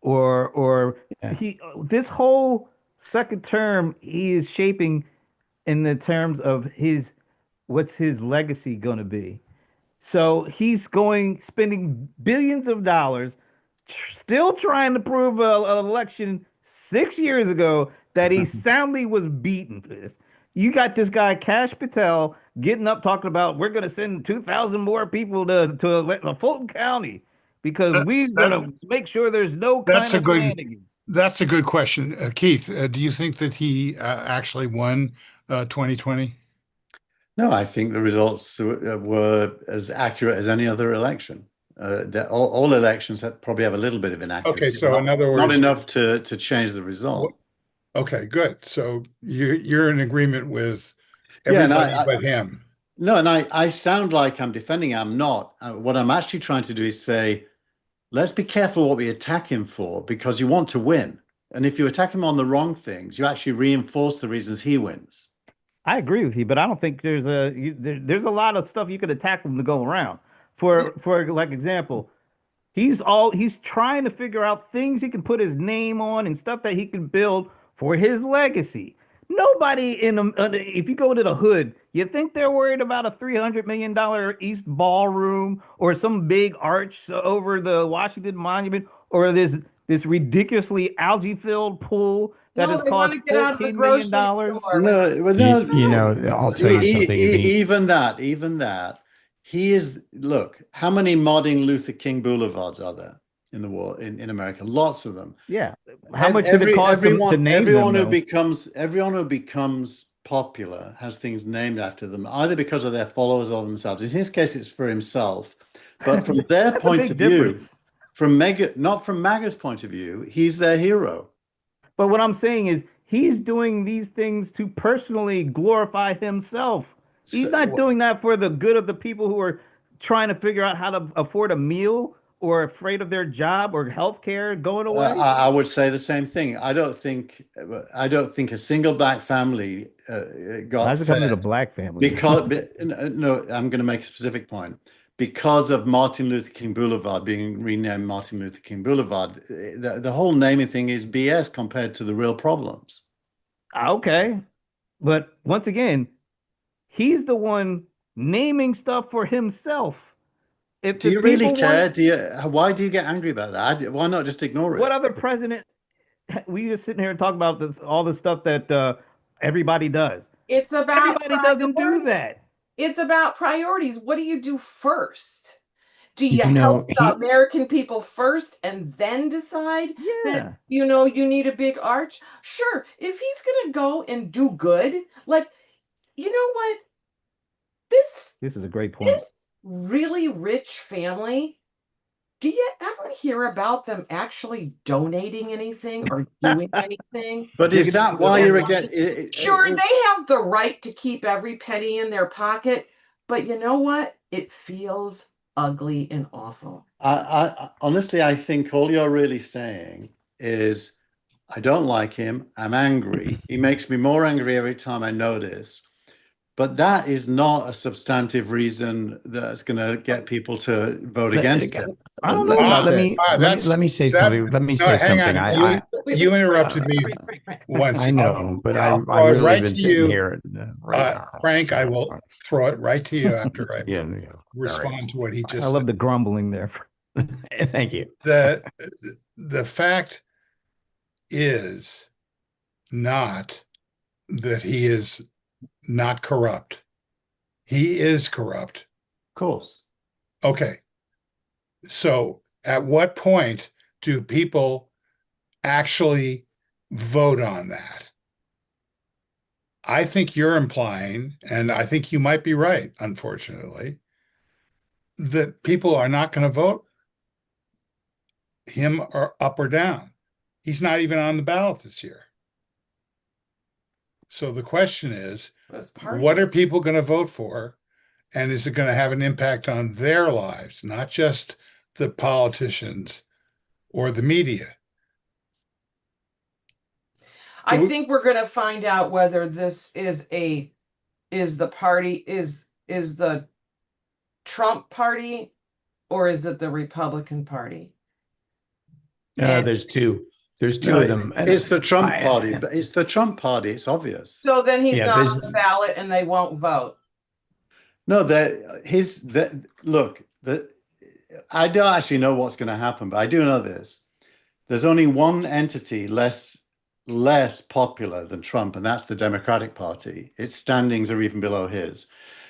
or this whole second term he is shaping in the terms of what's his legacy going to be. So he's spending billions of dollars, still trying to prove an election 6 years ago that he soundly was beaten with. You got this guy Cash Patel getting up talking about we're going to send 2,000 more people to Fulton County because we're going to make sure there's no kind of shenanigans. That's a good question, Keith. Do you think that he actually won 2020? No, I think the results were as accurate as any other election. All elections probably have a little bit of inaccuracy. Okay, so in other words, not enough to change the result. Okay, good. So you're in agreement with everybody but him. No, and I sound like I'm defending him. I'm not. What I'm actually trying to do is say, let's be careful what we attack him for, because you want to win. And if you attack him on the wrong things, you actually reinforce the reasons he wins. I agree with you, but I don't think there's a lot of stuff you could attack him to go around. For like example, he's trying to figure out things he can put his name on and stuff that he can build for his legacy. Nobody if you go to the hood, you think they're worried about a $300 million East Ballroom or some big arch over the Washington Monument or this ridiculously algae-filled pool that has cost $14 million. No, I'll tell you something. Even that, look, how many Martin Luther King Boulevards are there in the world, in America? Lots of them. Yeah. How much did it cost to name everyone them? Everyone who becomes popular has things named after them, either because of their followers or themselves. In his case, it's for himself. But from their point of view, not from MAGA's point of view, he's their hero. But what I'm saying is he's doing these things to personally glorify himself. He's not doing that for the good of the people who are trying to figure out how to afford a meal or afraid of their job or health care going away. I would say the same thing. I don't think a single black family got How's it coming to the black family? No, I'm going to make a specific point. Because of Martin Luther King Boulevard being renamed Martin Luther King Boulevard, the whole naming thing is BS compared to the real problems. Okay. But once again, he's the one naming stuff for himself. If Do the you really people care? want, Why do you get angry about that? Why not just ignore what it? other president? We just sitting here and talk about all the stuff that everybody does. It's about Everybody doesn't do priorities. that. It's about priorities. What do you do first? Do you You help know, the American people first and then decide that, Yeah. you need a big arch? Sure, if he's going to go and do good, like, you know what? This This is a great point. this really rich family, do you ever hear about them actually donating anything or doing anything? But is This- that why you're against? Sure, they have the right to keep every penny in their pocket, but you know what? It feels ugly and awful. Honestly, I think all you're really saying is, I don't like him. I'm angry. He makes me more angry every time I notice. But that is not a substantive reason that's going to get people to vote against him. I don't know about let that. me That's let me say that. something. Let me No, say hang something. on. You interrupted me once. I know, but I'll I've throw it really right been to sitting you. here. Right now. Frank, I will throw it right to you after I Yeah, yeah. respond to what he I just love said. the grumbling there. Thank you. The fact is not that he is not corrupt. He is corrupt. Of course. Okay. So at what point do people actually vote on that? I think you're implying, and I think you might be right, unfortunately, that people are not going to vote him or up or down. He's not even on the ballot this year. So the question is, what are people going to vote for? And is it going to have an impact on their lives, not just the politicians or the media? I think we're going to find out whether this is the Trump party or is it the Republican Party? There's two. There's two of them. And It's the Trump party. But it's the Trump party. It's obvious. So then he's Yeah, not there's- on the ballot and they won't vote. No, look, I don't actually know what's going to happen, but I do know this. There's only one entity less popular than Trump, and that's the Democratic Party. Its standings are even below his.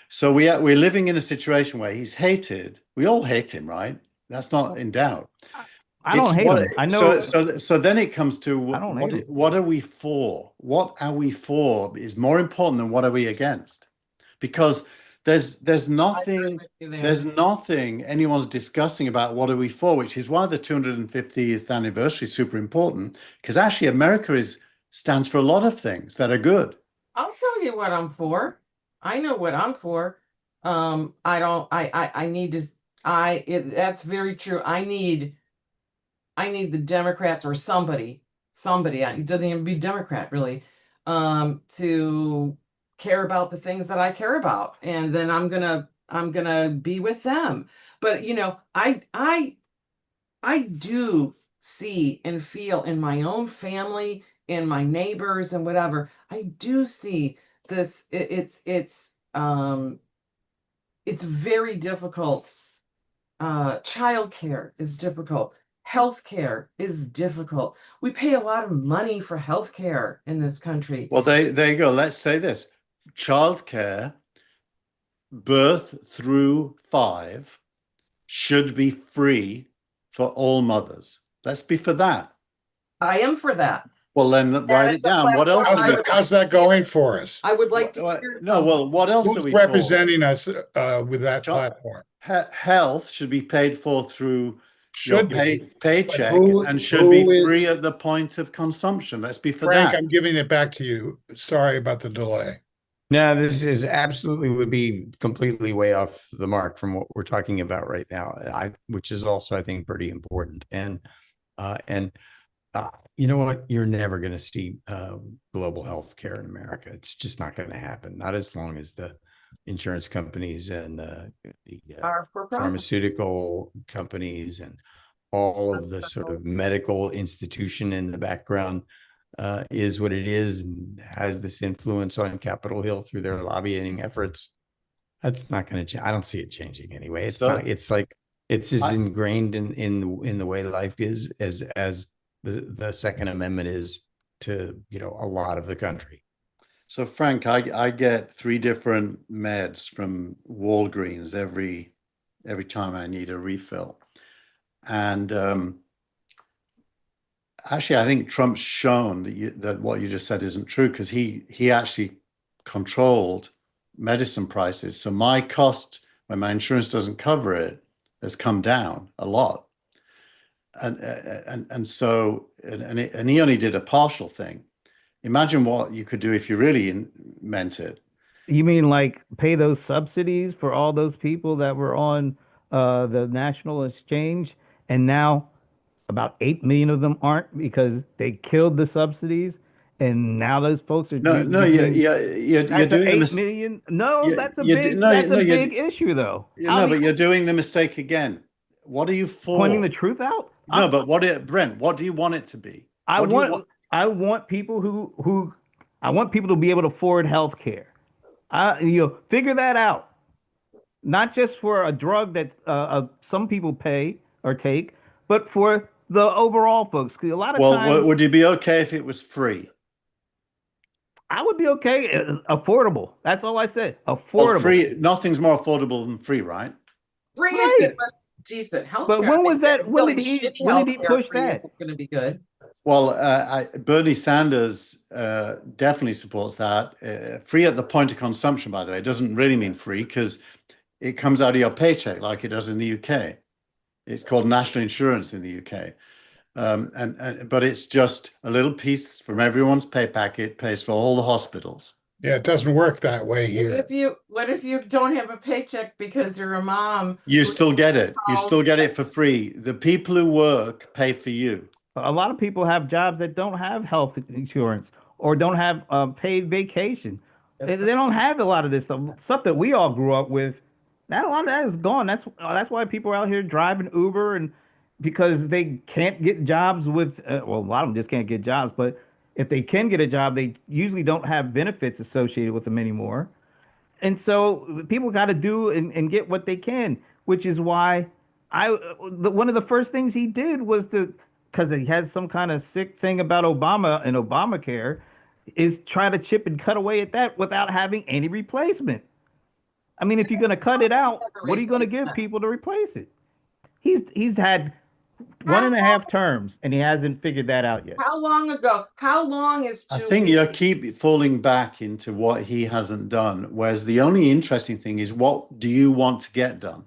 So we're living in a situation where he's hated. We all hate him, right? That's not in doubt. I don't hate him. I know. So then it comes to I don't hate him. what are we for? What are we for is more important than what are we against? Because there's nothing anyone's discussing about what are we for, which is why the 250th anniversary is super important, because actually America stands for a lot of things that are good. I'll tell you what I'm for. I know what I'm for. That's very true. I need the Democrats or somebody, it doesn't even be Democrat really, to care about the things that I care about. And then I'm gonna be with them. But I do see and feel in my own family, in my neighbors and whatever, I do see this. It's very difficult. Childcare is difficult. Healthcare is difficult. We pay a lot of money for healthcare in this country. Well, there you go. Let's say this: childcare, birth through 5, should be free for all mothers. Let's be for that. I am for that. Well, then write it down. What else? How's that going for us? I would like to hear No, well, what else are Who's we representing us with that platform? Health should be paid for through Should your be. paycheck Who- and should who be free is- at the point of consumption. Let's be for Frank, that. I'm giving it back to you. Sorry about the delay. No, this is absolutely would be completely way off the mark from what we're talking about right now. Which is also, I think, pretty important. And you know what? You're never going to see global health care in America. It's just not going to happen. Not as long as the insurance companies and the pharmaceutical companies and all of the sort of medical institution in the background is what it is and has this influence on Capitol Hill through their lobbying efforts. That's not going to change. I don't see it changing anyway. It's So not. It's like it's as I, ingrained in the way life is as the Second Amendment is to a lot of the country. so Frank, I get 3 different meds from Walgreens every time I need a refill. And actually, I think Trump's shown that what you just said isn't true, because he actually controlled medicine prices. So my cost when my insurance doesn't cover it has come down a lot. And so and he only did a partial thing. Imagine what you could do if you really meant it. You mean like pay those subsidies for all those people that were on the national exchange, and now about 8 million of them aren't because they killed the subsidies, and now those folks are No, usually no, you're between. you're That's a doing the 8 million. No, you that's a you big. no That's a no big issue, though. you How no, do but you, you're doing the mistake again. What are you pointing for? the truth out? No, but Brent, what do you want it to be? I What do you want? want I want people who I want people to be able to afford health care. Figure that out. Not just for a drug that some people pay or take, but for the overall folks. 'Cause a lot of Well, times would you be okay if it was free? I would be okay, affordable. That's all I said. Well, Affordable. free, nothing's more affordable than free, right? Free if Right. it was decent But healthcare. I when mean, was that? really shitty When did he healthcare push free that? isn't going to be good. Well, Bernie Sanders definitely supports that. Free at the point of consumption, by the way. It doesn't really mean free because it comes out of your paycheck like it does in the UK. It's called national insurance in the UK. But it's just a little piece from everyone's pay packet, pays for all the hospitals. Yeah, it doesn't work that way here. What if you don't have a paycheck because you're a mom? You who- still get it. You still get it for free. The people who work pay for you. A lot of people have jobs that don't have health insurance or don't have paid vacation. They don't have a lot of this stuff that we all grew up with. That a lot of that is gone. That's why people are out here driving Uber, and because they can't get jobs with well, a lot of them just can't get jobs. But if they can get a job, they usually don't have benefits associated with them anymore. And so people got to do and get what they can, which is why one of the first things he did was because he has some kind of sick thing about Obama and Obamacare, is try to chip and cut away at that without having any replacement. I mean, if you're going to cut it out, what are you going to give people to replace it? He's had one and a half terms, and he hasn't figured that out yet. How long ago? How long is I too think long? you keep falling back into what he hasn't done. Whereas the only interesting thing is, what do you want to get done?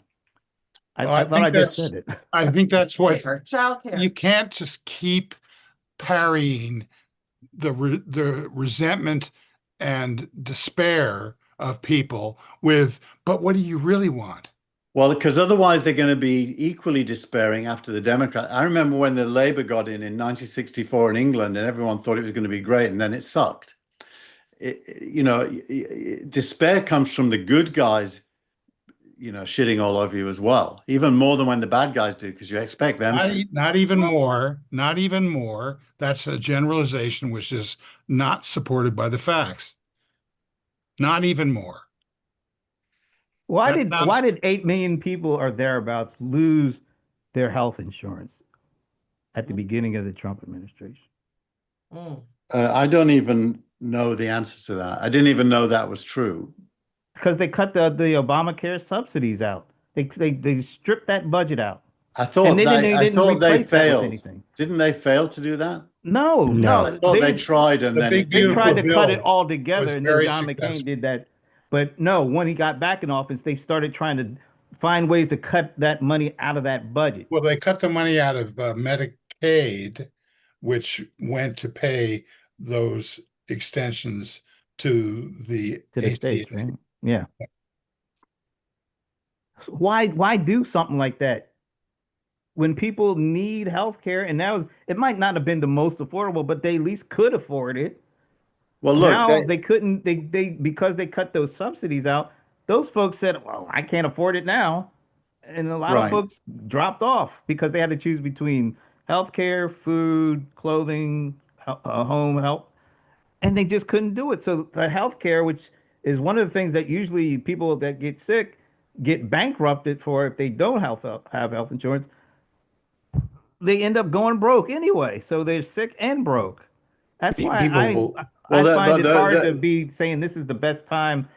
Well, I thought I think just that's- said it. I think that's what Childcare. you can't just keep parrying the resentment and despair of people with, but what do you really want? Well, because otherwise they're going to be equally despairing after the Democrat. I remember when the Labour got in 1964 in England, and everyone thought it was going to be great, and then it sucked. Despair comes from the good guys, shitting all over you as well, even more than when the bad guys do, because you expect them to. Not even more, not even more. That's a generalization which is not supported by the facts. Not even more. Why That sounds- why did 8 million people or thereabouts lose their health insurance at the beginning of the Trump administration? Mm. I don't even know the answer to that. I didn't even know that was true. Because they cut the Obamacare subsidies out. They stripped that budget out. I thought And they I didn't thought they replace that with failed. anything. Didn't they fail to do that? No, No. I thought they tried, and The then big They beautiful tried to cut bill it all together, was and then very John McCain successful. did that. But no, when he got back in office, they started trying to find ways to cut that money out of that budget. Well, they cut the money out of Medicaid, which went to pay those extensions to the To the states, ACA. right? Yeah. Why do something like that when people need health care? And it might not have been the most affordable, but they at least could afford it. well, look, Now they couldn't, they because they cut those subsidies out, those folks said, well, I can't afford it now. And a lot of Right. folks dropped off because they had to choose between healthcare, food, clothing, home health, and they just couldn't do it. So the healthcare, which is one of the things that usually people that get sick get bankrupted for if they don't have health insurance. They end up going broke anyway. So they're sick and broke. That's why People will, Well, I that, find but it hard to be saying this is the best time.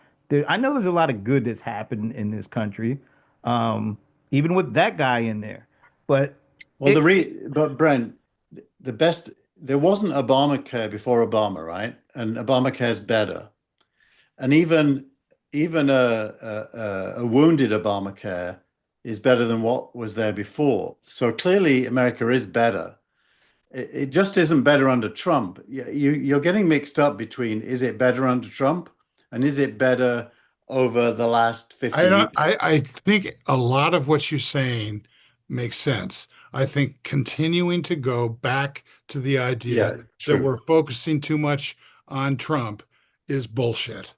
I know there's a lot of good that's happened in this country, even with that guy in there. But well, but Brent, the best, there wasn't Obamacare before Obama, right? And Obamacare's better. And even a wounded Obamacare is better than what was there before. So clearly, America is better. It just isn't better under Trump. You're getting mixed up between is it better under Trump and is it better over the last 50 I years? don't, I think a lot of what you're saying makes sense. I think continuing to go back to the idea Yeah, that true. we're focusing too much on Trump is bullshit.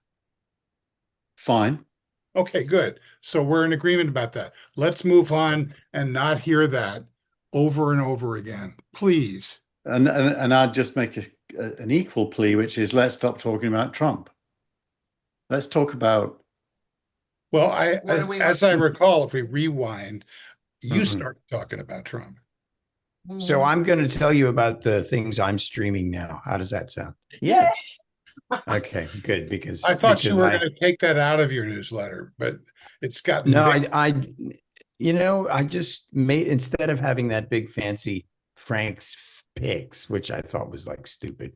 Fine. Okay, good. So we're in agreement about that. Let's move on and not hear that over and over again, please. And I'd just make an equal plea, which is let's stop talking about Trump. Let's talk about. Well, What do we as I recall, if we rewind, you Mhm. started talking about Trump. So I'm going to tell you about the things I'm streaming now. How does that sound? yes, Okay, good. Because I thought you because were going to take that out of your newsletter, but it's gotten no, big. I just made, instead of having that big fancy Frank's picks, which I thought was like stupid,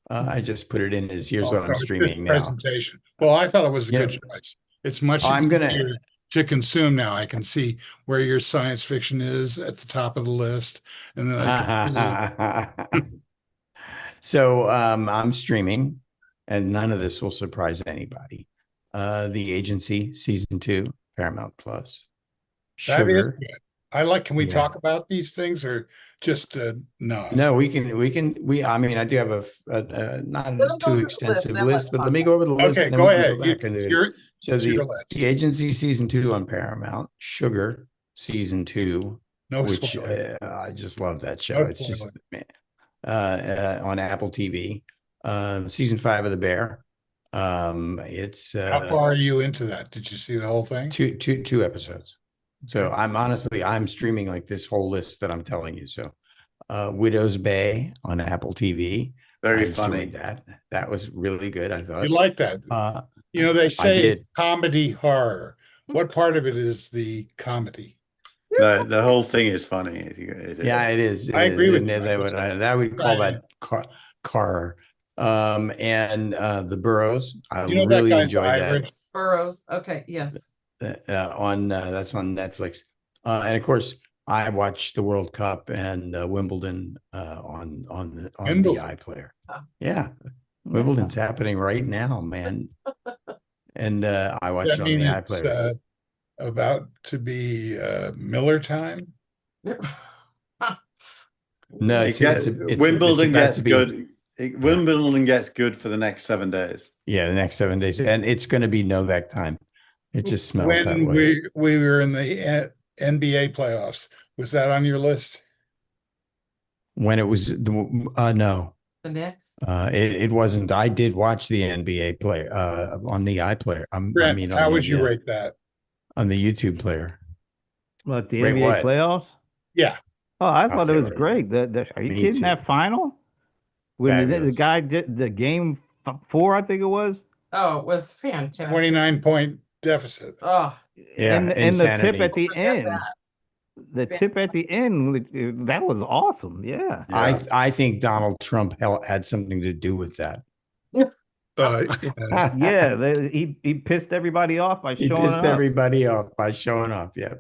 I just put it in as here's what Oh, I'm it's just streaming now. presentation. Well, I thought it was a Yeah. good choice. It's much I'm gonna- easier to consume now. I can see where your science fiction is at the top of the list, and then I can So I'm streaming, and none of this will surprise anybody. The Agency season 2, Paramount Plus. that is Sugar. good. I like. Can we Yeah. talk about these things or just no? No, I mean, I do have a not Let 'em go too through the extensive list, then list, let's but talk let me about go over the list Okay, and then go we can ahead. go back into it. Your So it's your list. the Agency season 2 on Paramount, Sugar season 2, No which spoiler. I just love that show. No It's just spoiler. on Apple TV. Season 5 of The Bear. It's How far are you into that? Did you see the whole thing? two episodes. So Okay. I'm streaming like this whole list that I'm telling you. So Widow's Bay on Apple TV. Very I funny. enjoyed that. That was really good, I You thought. like that? You know, they say did. it's comedy horror. What part of it is the comedy? The whole thing is funny. It is. Yeah, it is. I agree with And you. that would call that car. And The Burrows. I You know that really guy's enjoyed that. Irish. Burrows. Okay, yes. That's on Netflix. And of course, I watched the World Cup and Wimbledon on the Wimbledon. iPlayer. Oh. Yeah, Wimbledon's happening right now, man. And I watched That it on the mean it's iPlayer. about to be Miller time? No, Wimbledon about gets to be, good. Wimbledon gets good for the next 7 days. Yeah, the next 7 days, and it's going to be Novak time. It just smells that When way. we were in the NBA playoffs, was that on your list? When it was no, The next. it wasn't. I did watch the NBA play on the iPlayer. I Brent, mean, how would you rate that? on the YouTube player? what the Rate NBA what? playoffs? Yeah. Oh, I thought it Okay, was right. great. Are you Me kidding? too. That final when the Fabulous. guy did the game 4, I think it was. Oh, it was fantastic. 29-point deficit. Oh, Yeah, and the tip insanity. at the forget end. that. The tip at the end, that was awesome. Yeah. Yeah. I think Donald Trump had something to do with that. Yeah. Yeah, he pissed everybody off by He showing pissed up. everybody off by showing up. Yeah,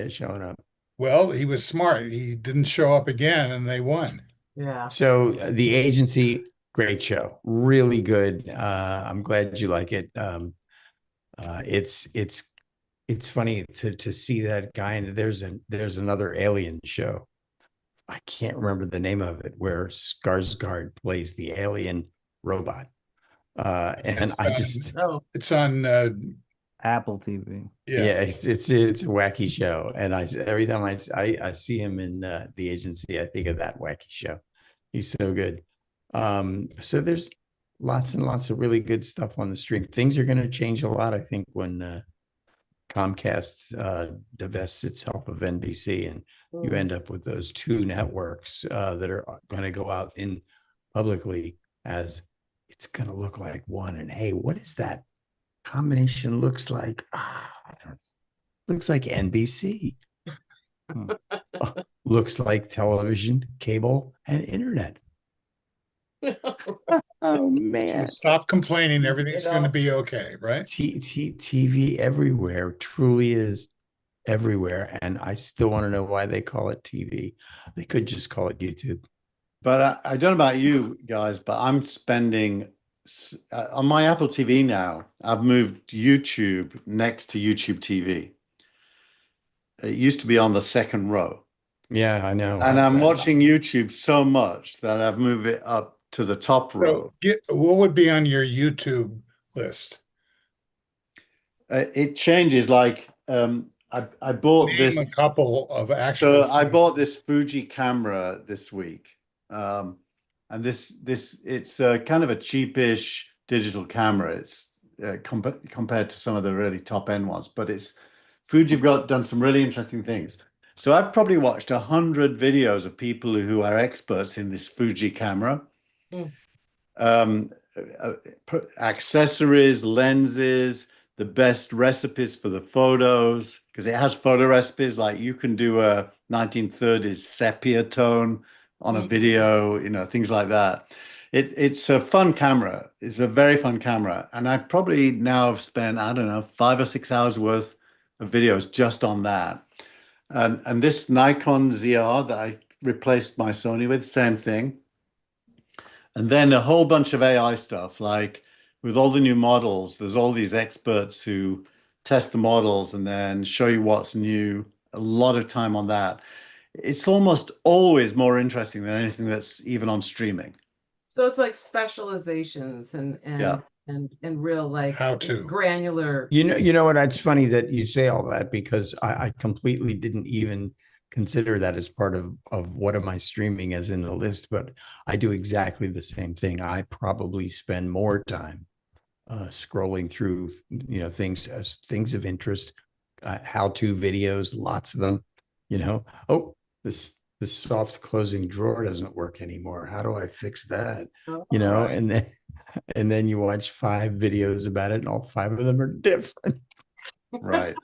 showing up. Well, he was smart. He didn't show up again, and they won. Yeah. So the Agency, great show, really good. I'm glad you like it. It's funny to see that guy, and there's another Alien show. I can't remember the name of it, where Skarsgård plays the alien robot. And I just Oh, It's on Apple TV. yeah, it's a wacky show, and every time I see him in the Agency, I think of that wacky show. He's so good. So there's lots and lots of really good stuff on the stream. Things are going to change a lot, I think, when Comcast divests itself of NBC, and you end up with those two networks that are going to go out in publicly as it's going to look like one. And hey, what is that combination looks like? Looks like NBC. Looks like television, cable, and internet. Oh man! So stop complaining. Everything's going to be okay, right? TV everywhere truly is everywhere, and I still want to know why they call it TV. They could just call it YouTube. But I don't know about you guys, but I'm spending on my Apple TV now. I've moved YouTube next to YouTube TV. It used to be on the second row. Yeah, I know. And I'm watching YouTube so much that I've moved it up to the top row. What would be on your YouTube list? It changes. Like I bought Name this. a couple of actual. So I bought this Fuji camera this week, and this it's kind of a cheapish digital camera. It's compared to some of the really top end ones, but it's Fuji've done some really interesting things. So I've probably watched 100 videos of people who are experts in this Fuji camera. Accessories, lenses, the best recipes for the photos, because it has photo recipes. Like you can do a 1930s sepia tone on a video, things like that. It's a fun camera. It's a very fun camera. And I probably now have spent, I don't know, 5 or 6 hours worth of videos just on that. And this Nikon ZR that I replaced my Sony with, same thing. And then a whole bunch of AI stuff, like with all the new models, there's all these experts who test the models and then show you what's new. A lot of time on that. It's almost always more interesting than anything that's even on streaming. So it's like specializations and real like How to granular. You know what? It's funny that you say all that, because I completely didn't even consider that as part of what am I streaming as in the list, but I do exactly the same thing. I probably spend more time scrolling through things of interest, how-to videos, lots of them. Oh, this soft closing drawer doesn't work anymore. How do I fix that? Right. And then you watch 5 videos about it, and all 5 of them are different. Right.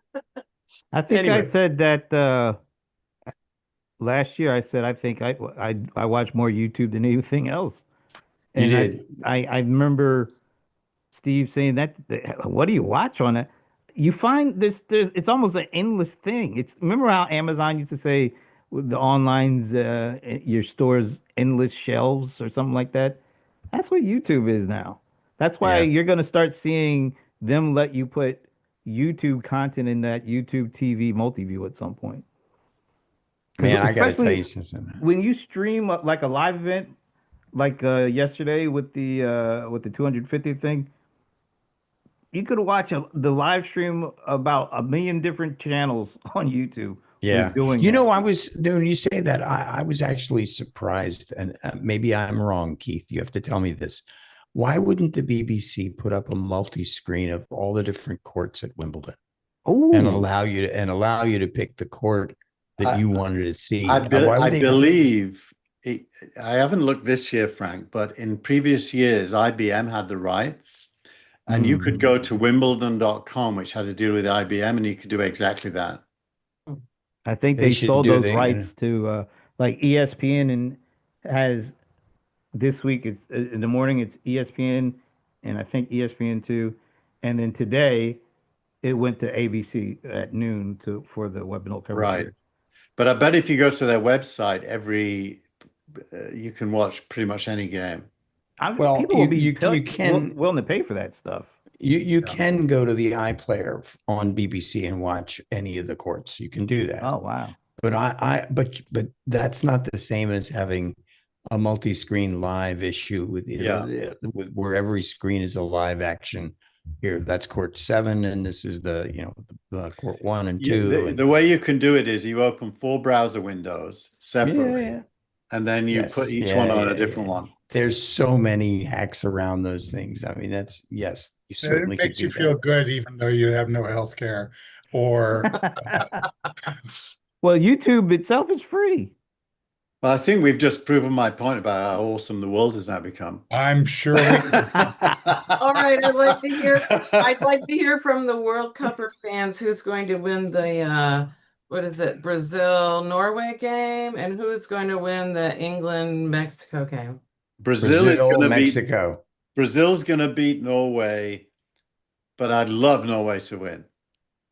I think I said that last year. I said I think I watch more YouTube than anything else. And you did. I remember Steve saying that. What do you watch on it? You find there's it's almost an endless thing. Remember how Amazon used to say with the online's your store's endless shelves or something like that. That's what YouTube is now. That's why you're going to start seeing them let you put YouTube content in that YouTube TV multi-view at some point. Man, I got to tell you something. When you stream like a live event, like yesterday with the 250th thing, you could watch the live stream about 1 million different channels on YouTube. Yeah. When you say that, I was actually surprised, and maybe I'm wrong, Keith. You have to tell me this. Why wouldn't the BBC put up a multi-screen of all the different courts at Wimbledon and allow you to pick the court that you wanted to see? I believe I haven't looked this year, Frank, but in previous years, IBM had the rights, and you could go to wimbledon.com, which had to do with IBM, and you could do exactly that. I think they sold those rights to like ESPN, and has this week it's in the morning it's ESPN and I think ESPN2, and then today it went to ABC at noon for the webinar coverage. Right. Here. But I bet if you go to their website, you can watch pretty much any game. People will be willing to pay for that stuff. You can go to the iPlayer on BBC and watch any of the courts. You can do that. Oh wow! But but that's not the same as having a multi-screen live issue with where every screen is a live action. Here, that's court 7, and this is the court 1 and 2. The way you can do it is you open 4 browser windows separately, and then you put each one on a different one. There's so many hacks around those things. I mean, yes, you certainly It could makes do you feel that. good, even though you have no health care or Well, YouTube itself is free. Well, I think we've just proven my point about how awesome the world has now become. I'm sure we All right, I'd like to hear from the World Cupper fans who's going to win the what is it, Brazil-Norway game, and who's going to win the England-Mexico game. Brazil, Mexico. Brazil's going to beat Norway, but I'd love Norway to win.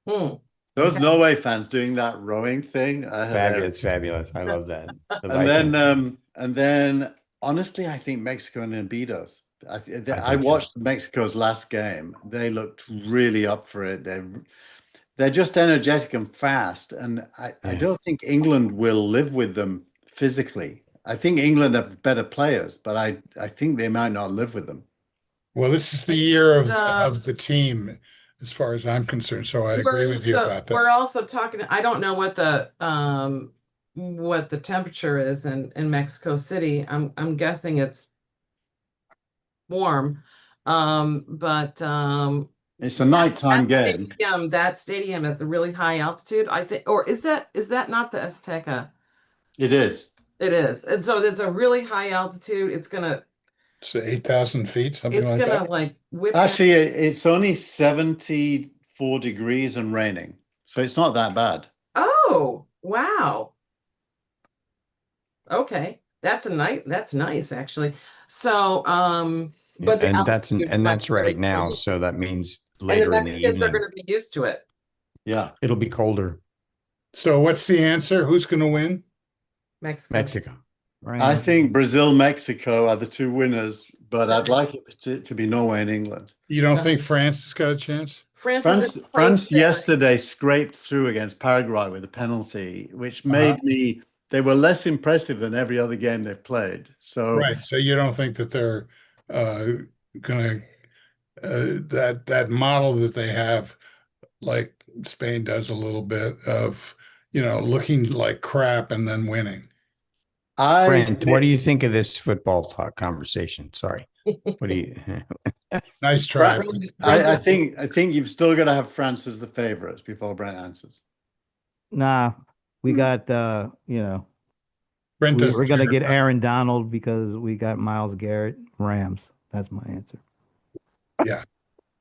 Those Okay. Norway fans doing that rowing thing, It's fabulous. I love that. The and then honestly, I think Mexico are going to beat us. I watched Mexico's last game. They looked really up for it. They're just energetic and fast, and I don't think England will live with them physically. I think England have better players, but I think they might not live with them. Well, this is the year of the team, as far as I'm concerned. So I agree with you about that. We're also talking. I don't know what the temperature is in Mexico City. I'm guessing it's warm, but it's a nighttime game. That stadium is a really high altitude, I think, or is that not the Azteca? It is. It is, and so it's a really high altitude. It's 8,000 feet, something like that. It's gonna like whip. Actually, it's only 74 degrees and raining, so it's not that bad. Oh, wow. Okay, that's nice actually. So, but that's right now. So that means later in the evening they're going to be used to it. Yeah, it'll be colder. So what's the answer? Who's going to win? Mexico. Right. I think Brazil, Mexico are the two winners, but I'd like it to be Norway and England. You don't think France has got a chance? France yesterday scraped through against Paraguay with a penalty, which made me. They were less impressive than every other game they've played. So right. So you don't think that they're gonna that model that they have, like Spain does a little bit of, looking like crap and then winning. Brent, what do you think of this football talk conversation? Sorry. What do you? Nice try. I think you've still got to have France as the favorites before Brent answers. Nah, we got we're gonna get Aaron Donald because we got Myles Garrett, Rams. That's my answer. Yeah,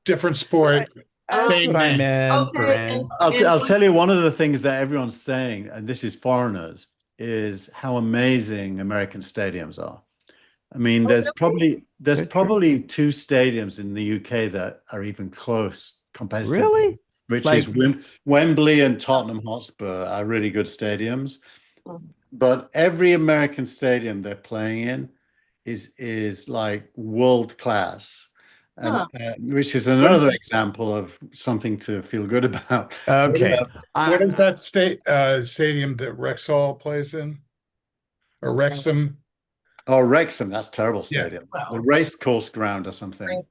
different sport. That's what I meant. Okay. I'll tell you one of the things that everyone's saying, and this is foreigners, is how amazing American stadiums are. I mean, there's probably two stadiums in the UK that are even close competitive. Really? Which is Wembley and Tottenham Hotspur are really good stadiums. But every American stadium they're playing in is like world class. And, which is another example of something to feel good about. Okay. What is that stadium that Rexall plays in? Or Wrexham? Oh, Wrexham, that's a terrible stadium. Yeah. The race course ground or something.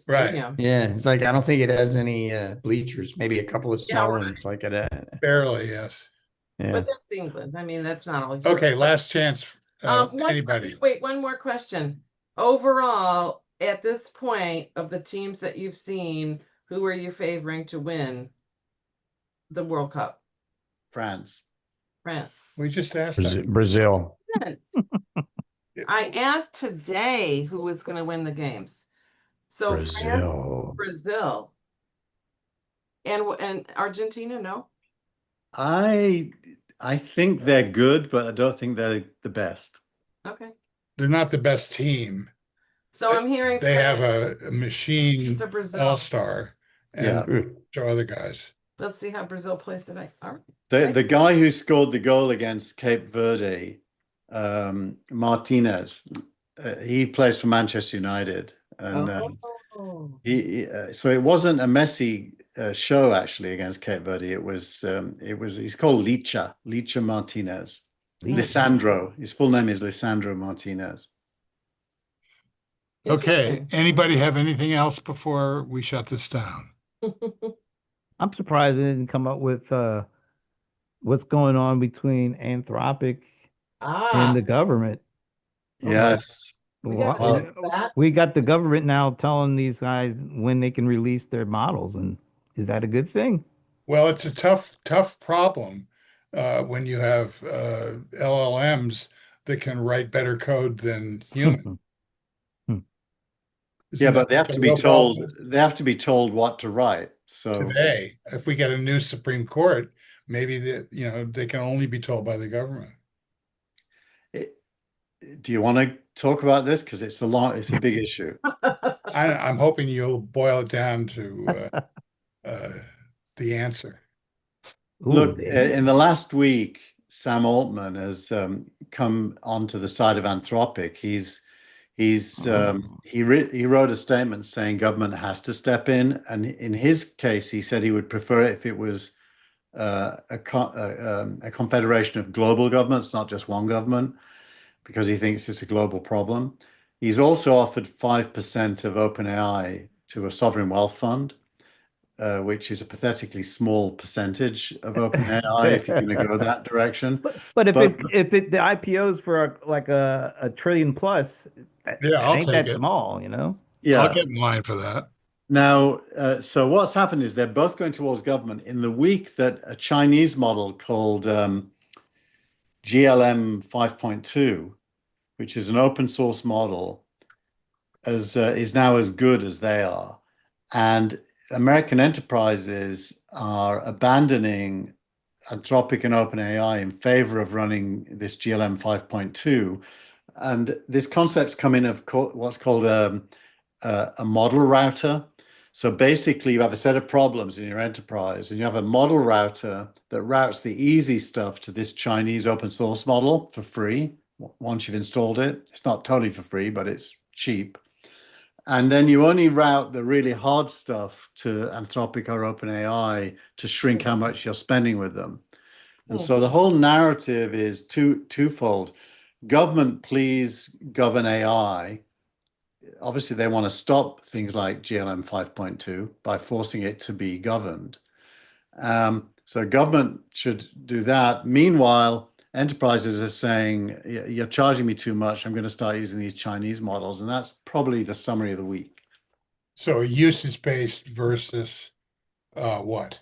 Right. Yeah, it's like I don't think it has any bleachers, maybe a couple of small ones like it. Barely, yes. Yeah. But that's England. I mean, that's not all. Okay, last chance. Anybody? Wait, one more question. Overall, at this point of the teams that you've seen, who are you favoring to win the World Cup? France. We just asked Brazil. I asked today who was going to win the games. So Brazil. And Argentina, no? I think they're good, but I don't think they're the best. Okay. They're not the best team. So I'm hearing they have a machine all-star and show other guys. Let's see how Brazil plays today. All right. The guy who scored the goal against Cape Verde, Martinez, he plays for Manchester United, and so it wasn't a messy show actually against Cape Verde. It was he's called Licha Martinez. Lisandro. His full name is Lisandro Martinez. Okay. Anybody have anything else before we shut this down? I'm surprised they didn't come up with what's going on between Anthropic and the government. Yes. Well, Well, that. we got the government now telling these guys when they can release their models, and is that a good thing? Well, it's a tough problem when you have LLMs that can write better code than human. yeah, Isn't but that they have a to be real told problem? they have to be told what to write. So, Today, if we get a new Supreme Court, maybe they can only be told by the government. it, do you want to talk about this? Because it's a big issue. I'm hoping you'll boil it down to uh, the answer. Ooh, Look, the in answer. the last week, Sam Altman has come onto the side of Anthropic. Oh. He wrote a statement saying government has to step in, and in his case, he said he would prefer it if it was a confederation of global governments, not just one government, because he thinks it's a global problem. He's also offered 5% of OpenAI to a sovereign wealth fund, which is a pathetically small percentage of OpenAI if you're going to go that direction. But if But it's the IPOs for like a trillion plus, Yeah, that I'll ain't take that it. small, you know? I'll yeah, get in line for that. now, so what's happened is they're both going towards government. In the week that a Chinese model called GLM 5.2, which is an open source model, is now as good as they are. And American enterprises are abandoning Anthropic and OpenAI in favor of running this GLM 5.2. And this concept's come in of what's called a model router. So basically, you have a set of problems in your enterprise, and you have a model router that routes the easy stuff to this Chinese open source model for free once you've installed it. It's not totally for free, but it's cheap. And then you only route the really hard stuff to Anthropic or OpenAI to shrink how much you're spending with them. And so the whole narrative is twofold. Government, please govern AI. Obviously, they want to stop things like GLM 5.2 by forcing it to be governed. So government should do that. Meanwhile, enterprises are saying, you're charging me too much. I'm going to start using these Chinese models. And that's probably the summary of the week. So usage-based versus what?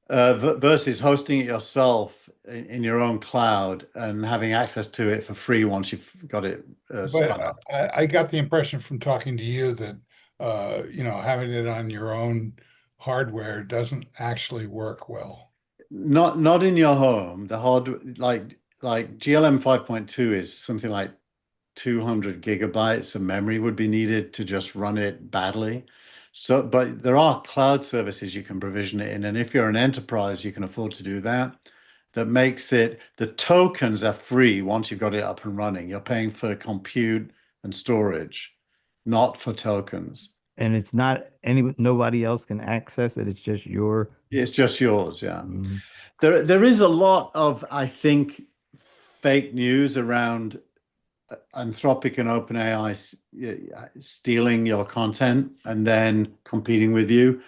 Versus hosting it yourself in your own cloud and having access to it for free once you've got it spun But up. I got the impression from talking to you that having it on your own hardware doesn't actually work well. Not in your home. The hard like GLM 5.2 is something like 200 gigabytes of memory would be needed to just run it badly. So, but there are cloud services you can provision it in, and if you're an enterprise, you can afford to do that. That makes it the tokens are free once you've got it up and running. You're paying for compute and storage, not for tokens. And it's not nobody else can access it. It's just your. It's just yours, yeah. Mhm. There is a lot of, I think, fake news around Anthropic and OpenAI stealing your content and then competing with you,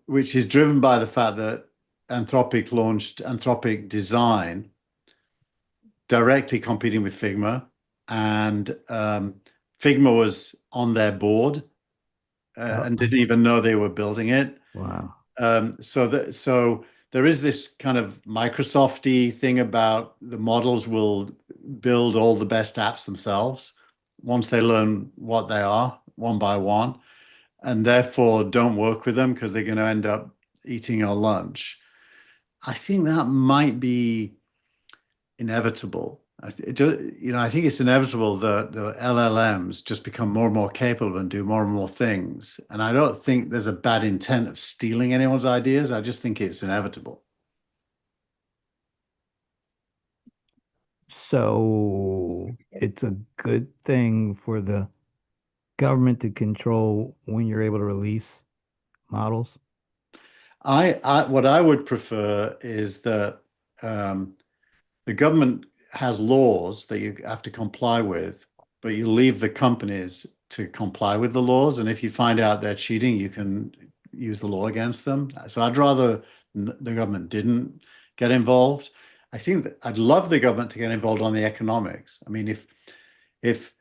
which is driven by the fact that Anthropic launched Anthropic Design directly competing with Figma, and Figma was on their board and didn't even know they were building it. Wow. So there is this kind of Microsofty thing about the models will build all the best apps themselves once they learn what they are one by one, and therefore don't work with them because they're going to end up eating your lunch. I think that might be inevitable. I think it's inevitable that the LLMs just become more and more capable and do more and more things. And I don't think there's a bad intent of stealing anyone's ideas. I just think it's inevitable. So it's a good thing for the government to control when you're able to release models. What I would prefer is that the government has laws that you have to comply with, but you leave the companies to comply with the laws. And if you find out they're cheating, you can use the law against them. So I'd rather the government didn't get involved. I think that I'd love the government to get involved on the economics. I mean, if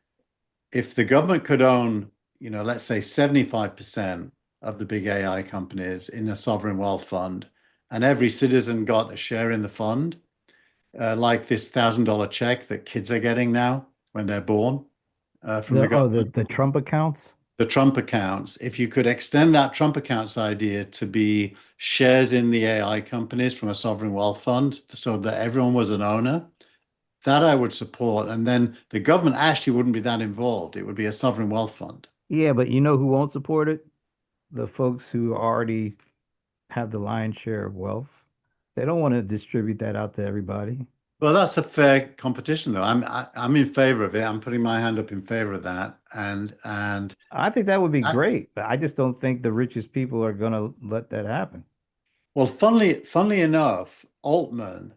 if the government could own, let's say 75% of the big AI companies in a sovereign wealth fund, and every citizen got a share in the fund, like this $1,000 check that kids are getting now when they're born from the government. The Trump accounts. The Trump accounts, if you could extend that Trump accounts idea to be shares in the AI companies from a sovereign wealth fund so that everyone was an owner, that I would support. And then the government actually wouldn't be that involved. It would be a sovereign wealth fund. Yeah, but you know who won't support it? The folks who already have the lion's share of wealth. They don't want to distribute that out to everybody. Well, that's a fair competition, though. I'm in favor of it. I'm putting my hand up in favor of that. And I think that would be I- great, but I just don't think the richest people are going to let that happen. well, funnily enough, Altman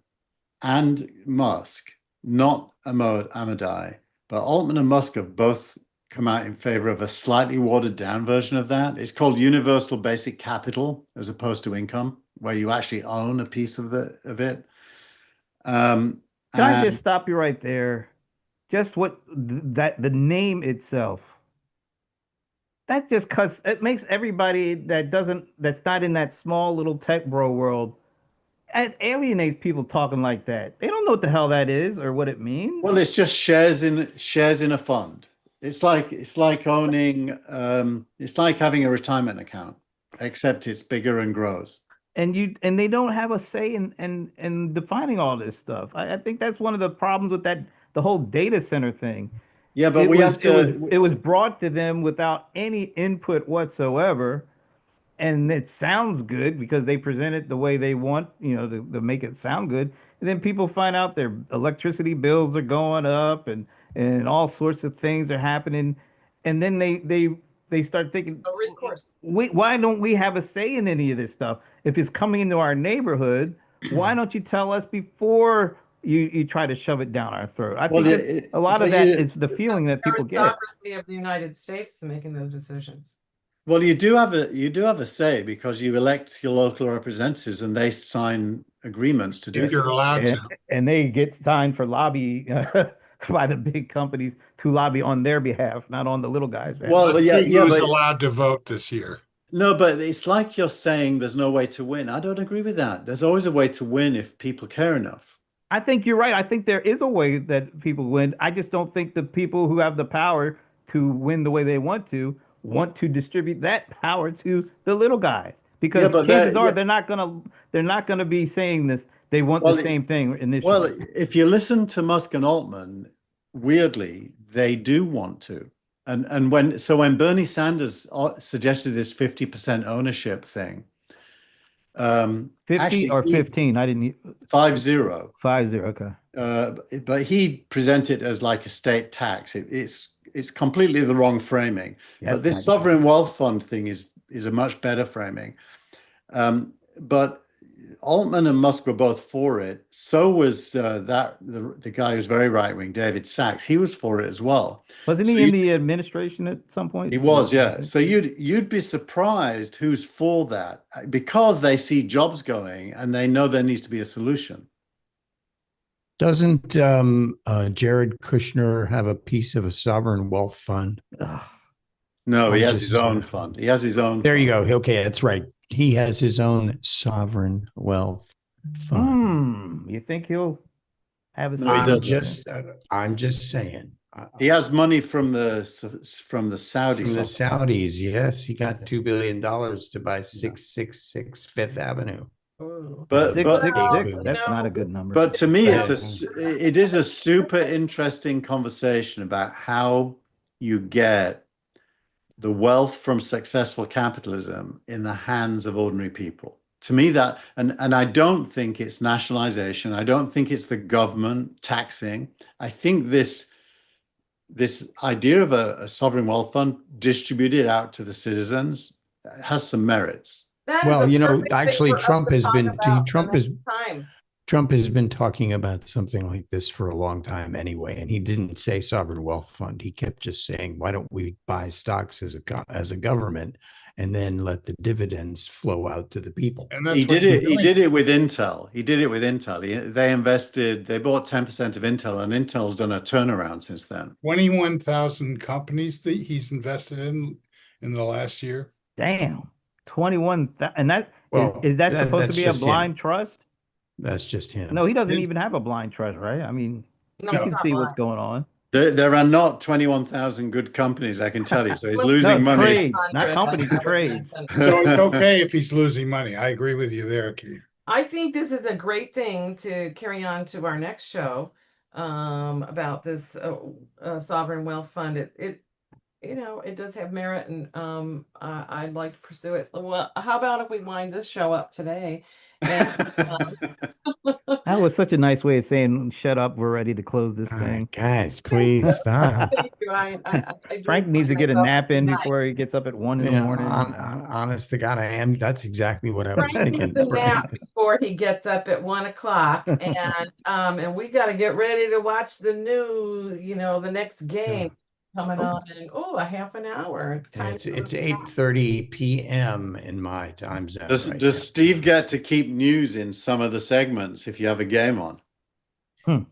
and Musk, not Ahmadai, but Altman and Musk have both come out in favor of a slightly watered down version of that. It's called universal basic capital as opposed to income, where you actually own a piece of it. Can I And just stop you right there? Just the name itself. That just cuts, it makes everybody that's not in that small little tech bro world, it alienates people talking like that. They don't know what the hell that is or what it means. well, it's just shares in a fund. It's like owning it's like having a retirement account, except it's bigger and grows. And they don't have a say in defining all this stuff. I think that's one of the problems with the whole data center thing. Yeah, but It was brought to them without any input whatsoever, and it sounds good because they present it the way they want, to make it sound good. And then people find out their electricity bills are going up and all sorts of things are happening, and then they start thinking, No recourse. why don't we have a say in any of this stuff? If it's coming into our neighborhood, why don't you tell us before you try to shove it down our throat? I Well, think a lot of but that you- is the feeling that people It's get. sovereignty of the United States to making those decisions. Well, you do have a say because you elect your local representatives and they sign agreements to do If you're so. allowed to. And they get signed for lobby by the big companies to lobby on their behalf, not on the little guys' behalf. Well, yeah, Who's but allowed to vote this year? no, but it's like you're saying there's no way to win. I don't agree with that. There's always a way to win if people care enough. I think you're right. I think there is a way that people win. I just don't think the people who have the power to win the way they want to distribute that power to the little guys. Because Yeah, but chances are yeah. they're not gonna be saying this. They want Well, the same thing initially. Well, if you listen to Musk and Altman, weirdly, they do want to. And when Bernie Sanders suggested this 50% ownership thing, 50 actually or 15? I didn't 50. 50. Okay. But he presented it as like a state tax. It's completely the wrong framing. That's But this not sovereign true. wealth fund thing is a much better framing. But Altman and Musk were both for it. So was the guy who's very right wing, David Sachs. He was for it as well. Wasn't So he in the administration at some point? He was, yeah. So you'd be surprised who's for that because they see jobs going and they know there needs to be a solution. Doesn't Jared Kushner have a piece of a sovereign wealth fund? Ugh. No, he I'm has his just- own fund. He has his own. There you fund. go. Okay, that's right. He has his own sovereign wealth fund. You think he'll have a No, he I'm doesn't. just saying. He has money from the Saudis. From the Saudis, yes, he got $2 billion to buy 666 Fifth Avenue. But 666. but- That's not a good number. But to me, it is a super interesting conversation about how you get the wealth from successful capitalism in the hands of ordinary people. To me, that and I don't think it's nationalization. I don't think it's the government taxing. I think this idea of a sovereign wealth fund distributed out to the citizens has some merits. That is Well, a you know, perfect thing actually, for us Trump to has talk been about Trump the is next time. Trump has been talking about something like this for a long time anyway, and he didn't say sovereign wealth fund. He kept just saying, "Why don't we buy stocks as a government and then let the dividends flow out to the people. And that's He what did he's it. He doing. did it with Intel. He did it with Intel. They invested. They bought 10% of Intel, and Intel's done a turnaround since then. 21,000 companies that he's invested in the last year. Damn. 21. And that Well, is that supposed to that's be a just him. blind trust? That's just him. No, he doesn't His- even have a blind trust, right? I mean, No, he it's can not see what's mine. going on. There are not 21,000 good companies, I can tell you. So he's No, losing money. trades, not 100, companies, I would trades. mention. So it's okay if he's losing money. I agree with you there, Keith. I think this is a great thing to carry on to our next show about this sovereign wealth fund. It it does have merit, and I'd like to pursue it. Well, how about if we wind this show up today? And That was such a nice way of saying, shut up, we're ready to close this All right, thing. guys, please stop. thank you. I do Frank needs to find get a myself nap in tonight. before he gets up at 1 in the Yeah, morning. honest to God, I am. That's exactly what I was Frank thinking. needs a nap before he gets up at 1 o'clock, and we got to get ready to watch the the next game coming on in a half an hour. Time It's to go it's to bed. 8:30 p.m. in my time zone. Does right does now. Steve get to keep news in some of the segments if you have a game on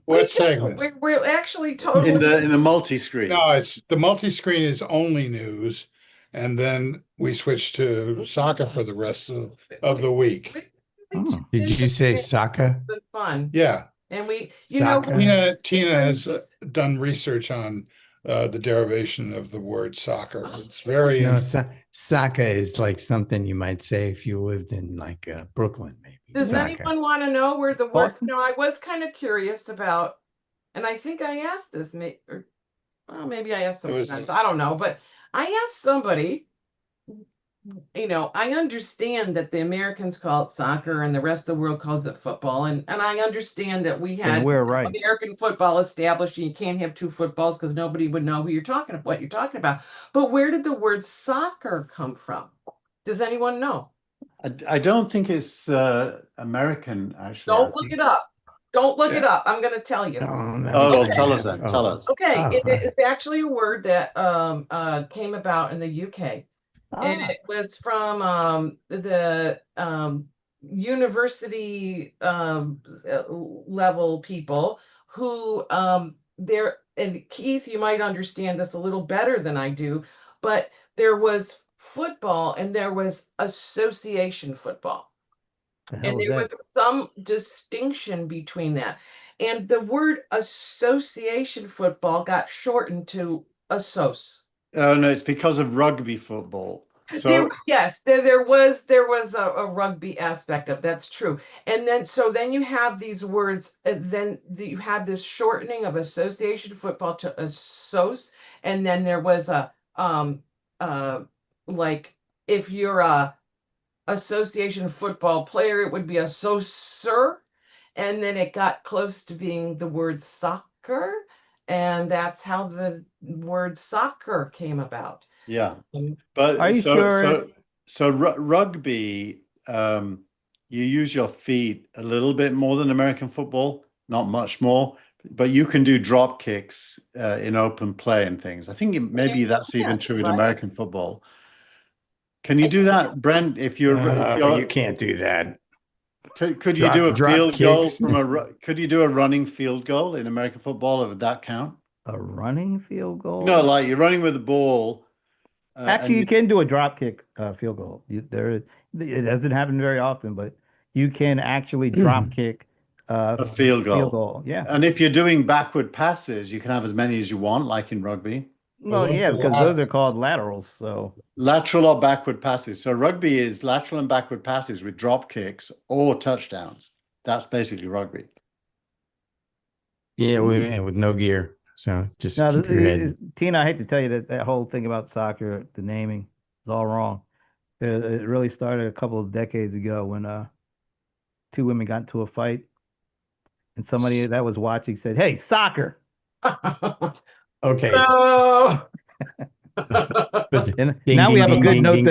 What segment? We're actually totally in the multi-screen? No, it's the multi-screen is only news, and then we switch to soccer for the rest of the week. Did you say soccer? It's been fun. Yeah, And we, Soccer. Tina has done research on the derivation of the word soccer. It's very No, interesting. soccer is like something you might say if you lived in like Brooklyn, maybe. Does Soccer. anyone want to know where the word? Boston? I was kind of curious about, and I think I asked this, maybe I asked some friends. I don't know, but I asked somebody. I understand that the Americans call it soccer and the rest of the world calls it football. And I understand that we had we're right. American football established, and you can't have two footballs because nobody would know what you're talking about. But where did the word soccer come from? Does anyone know? I don't think it's American, actually. Don't look it up. Don't look it up. I'm going to tell you. Oh, no. Oh, well, Okay. tell us then. Tell us. Okay, Oh, it is actually a word that came about in the UK. And it was from the university level people who and Keith, you might understand this a little better than I do, but there was football and there was association football. And there was some distinction between that. And the word association football got shortened to assoc. Oh no, it's because of rugby football. So there was a rugby aspect of that's true. And then you have these words, then you have this shortening of association football to assoc, and then there was a like if you're a association football player, it would be a saucer, and then it got close to being the word soccer, and that's how the word soccer came about. yeah, but Are you sure? So rugby, you use your feet a little bit more than American football, not much more, but you can do drop kicks in open play and things. I think maybe that's even true in American football. Can you do that, Brent? If you're you can't do that. Could you do a drop field goal kicks? from could you do a running field goal in American football, or would that count? A running field goal? No, like you're running with the ball. Actually, you can do a drop kick field goal. It doesn't happen very often, but you can actually drop kick a field goal. Yeah. And if you're doing backward passes, you can have as many as you want, like in rugby. Well, yeah, because those are called laterals. So Lateral or backward passes. So rugby is lateral and backward passes with drop kicks or touchdowns. That's basically rugby. Yeah, with no gear. So just now, keep your head. Tina, I hate to tell you that whole thing about soccer, the naming, is all wrong. It really started a couple of decades ago when two women got into a fight, and somebody that was watching said, "Hey, soccer." Okay. No. And now we have a good note.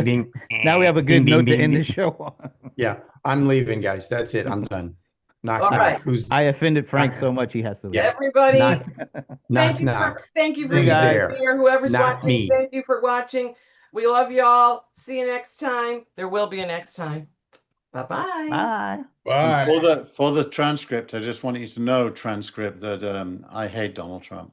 Now we have a good note to end the show on. Yeah, I'm leaving, guys. That's it. I'm done. Knock, All knock. right. Who's I offended Frank so much he has to leave. Everybody, knock, knock, knock? thank you for Who's being there? here. Whoever's Not watching, me. thank you for watching. We love y'all. See you next time. There will be a next time. Bye-bye. Bye. Bye. For the transcript, I just want you to know, transcript, that I hate Donald Trump.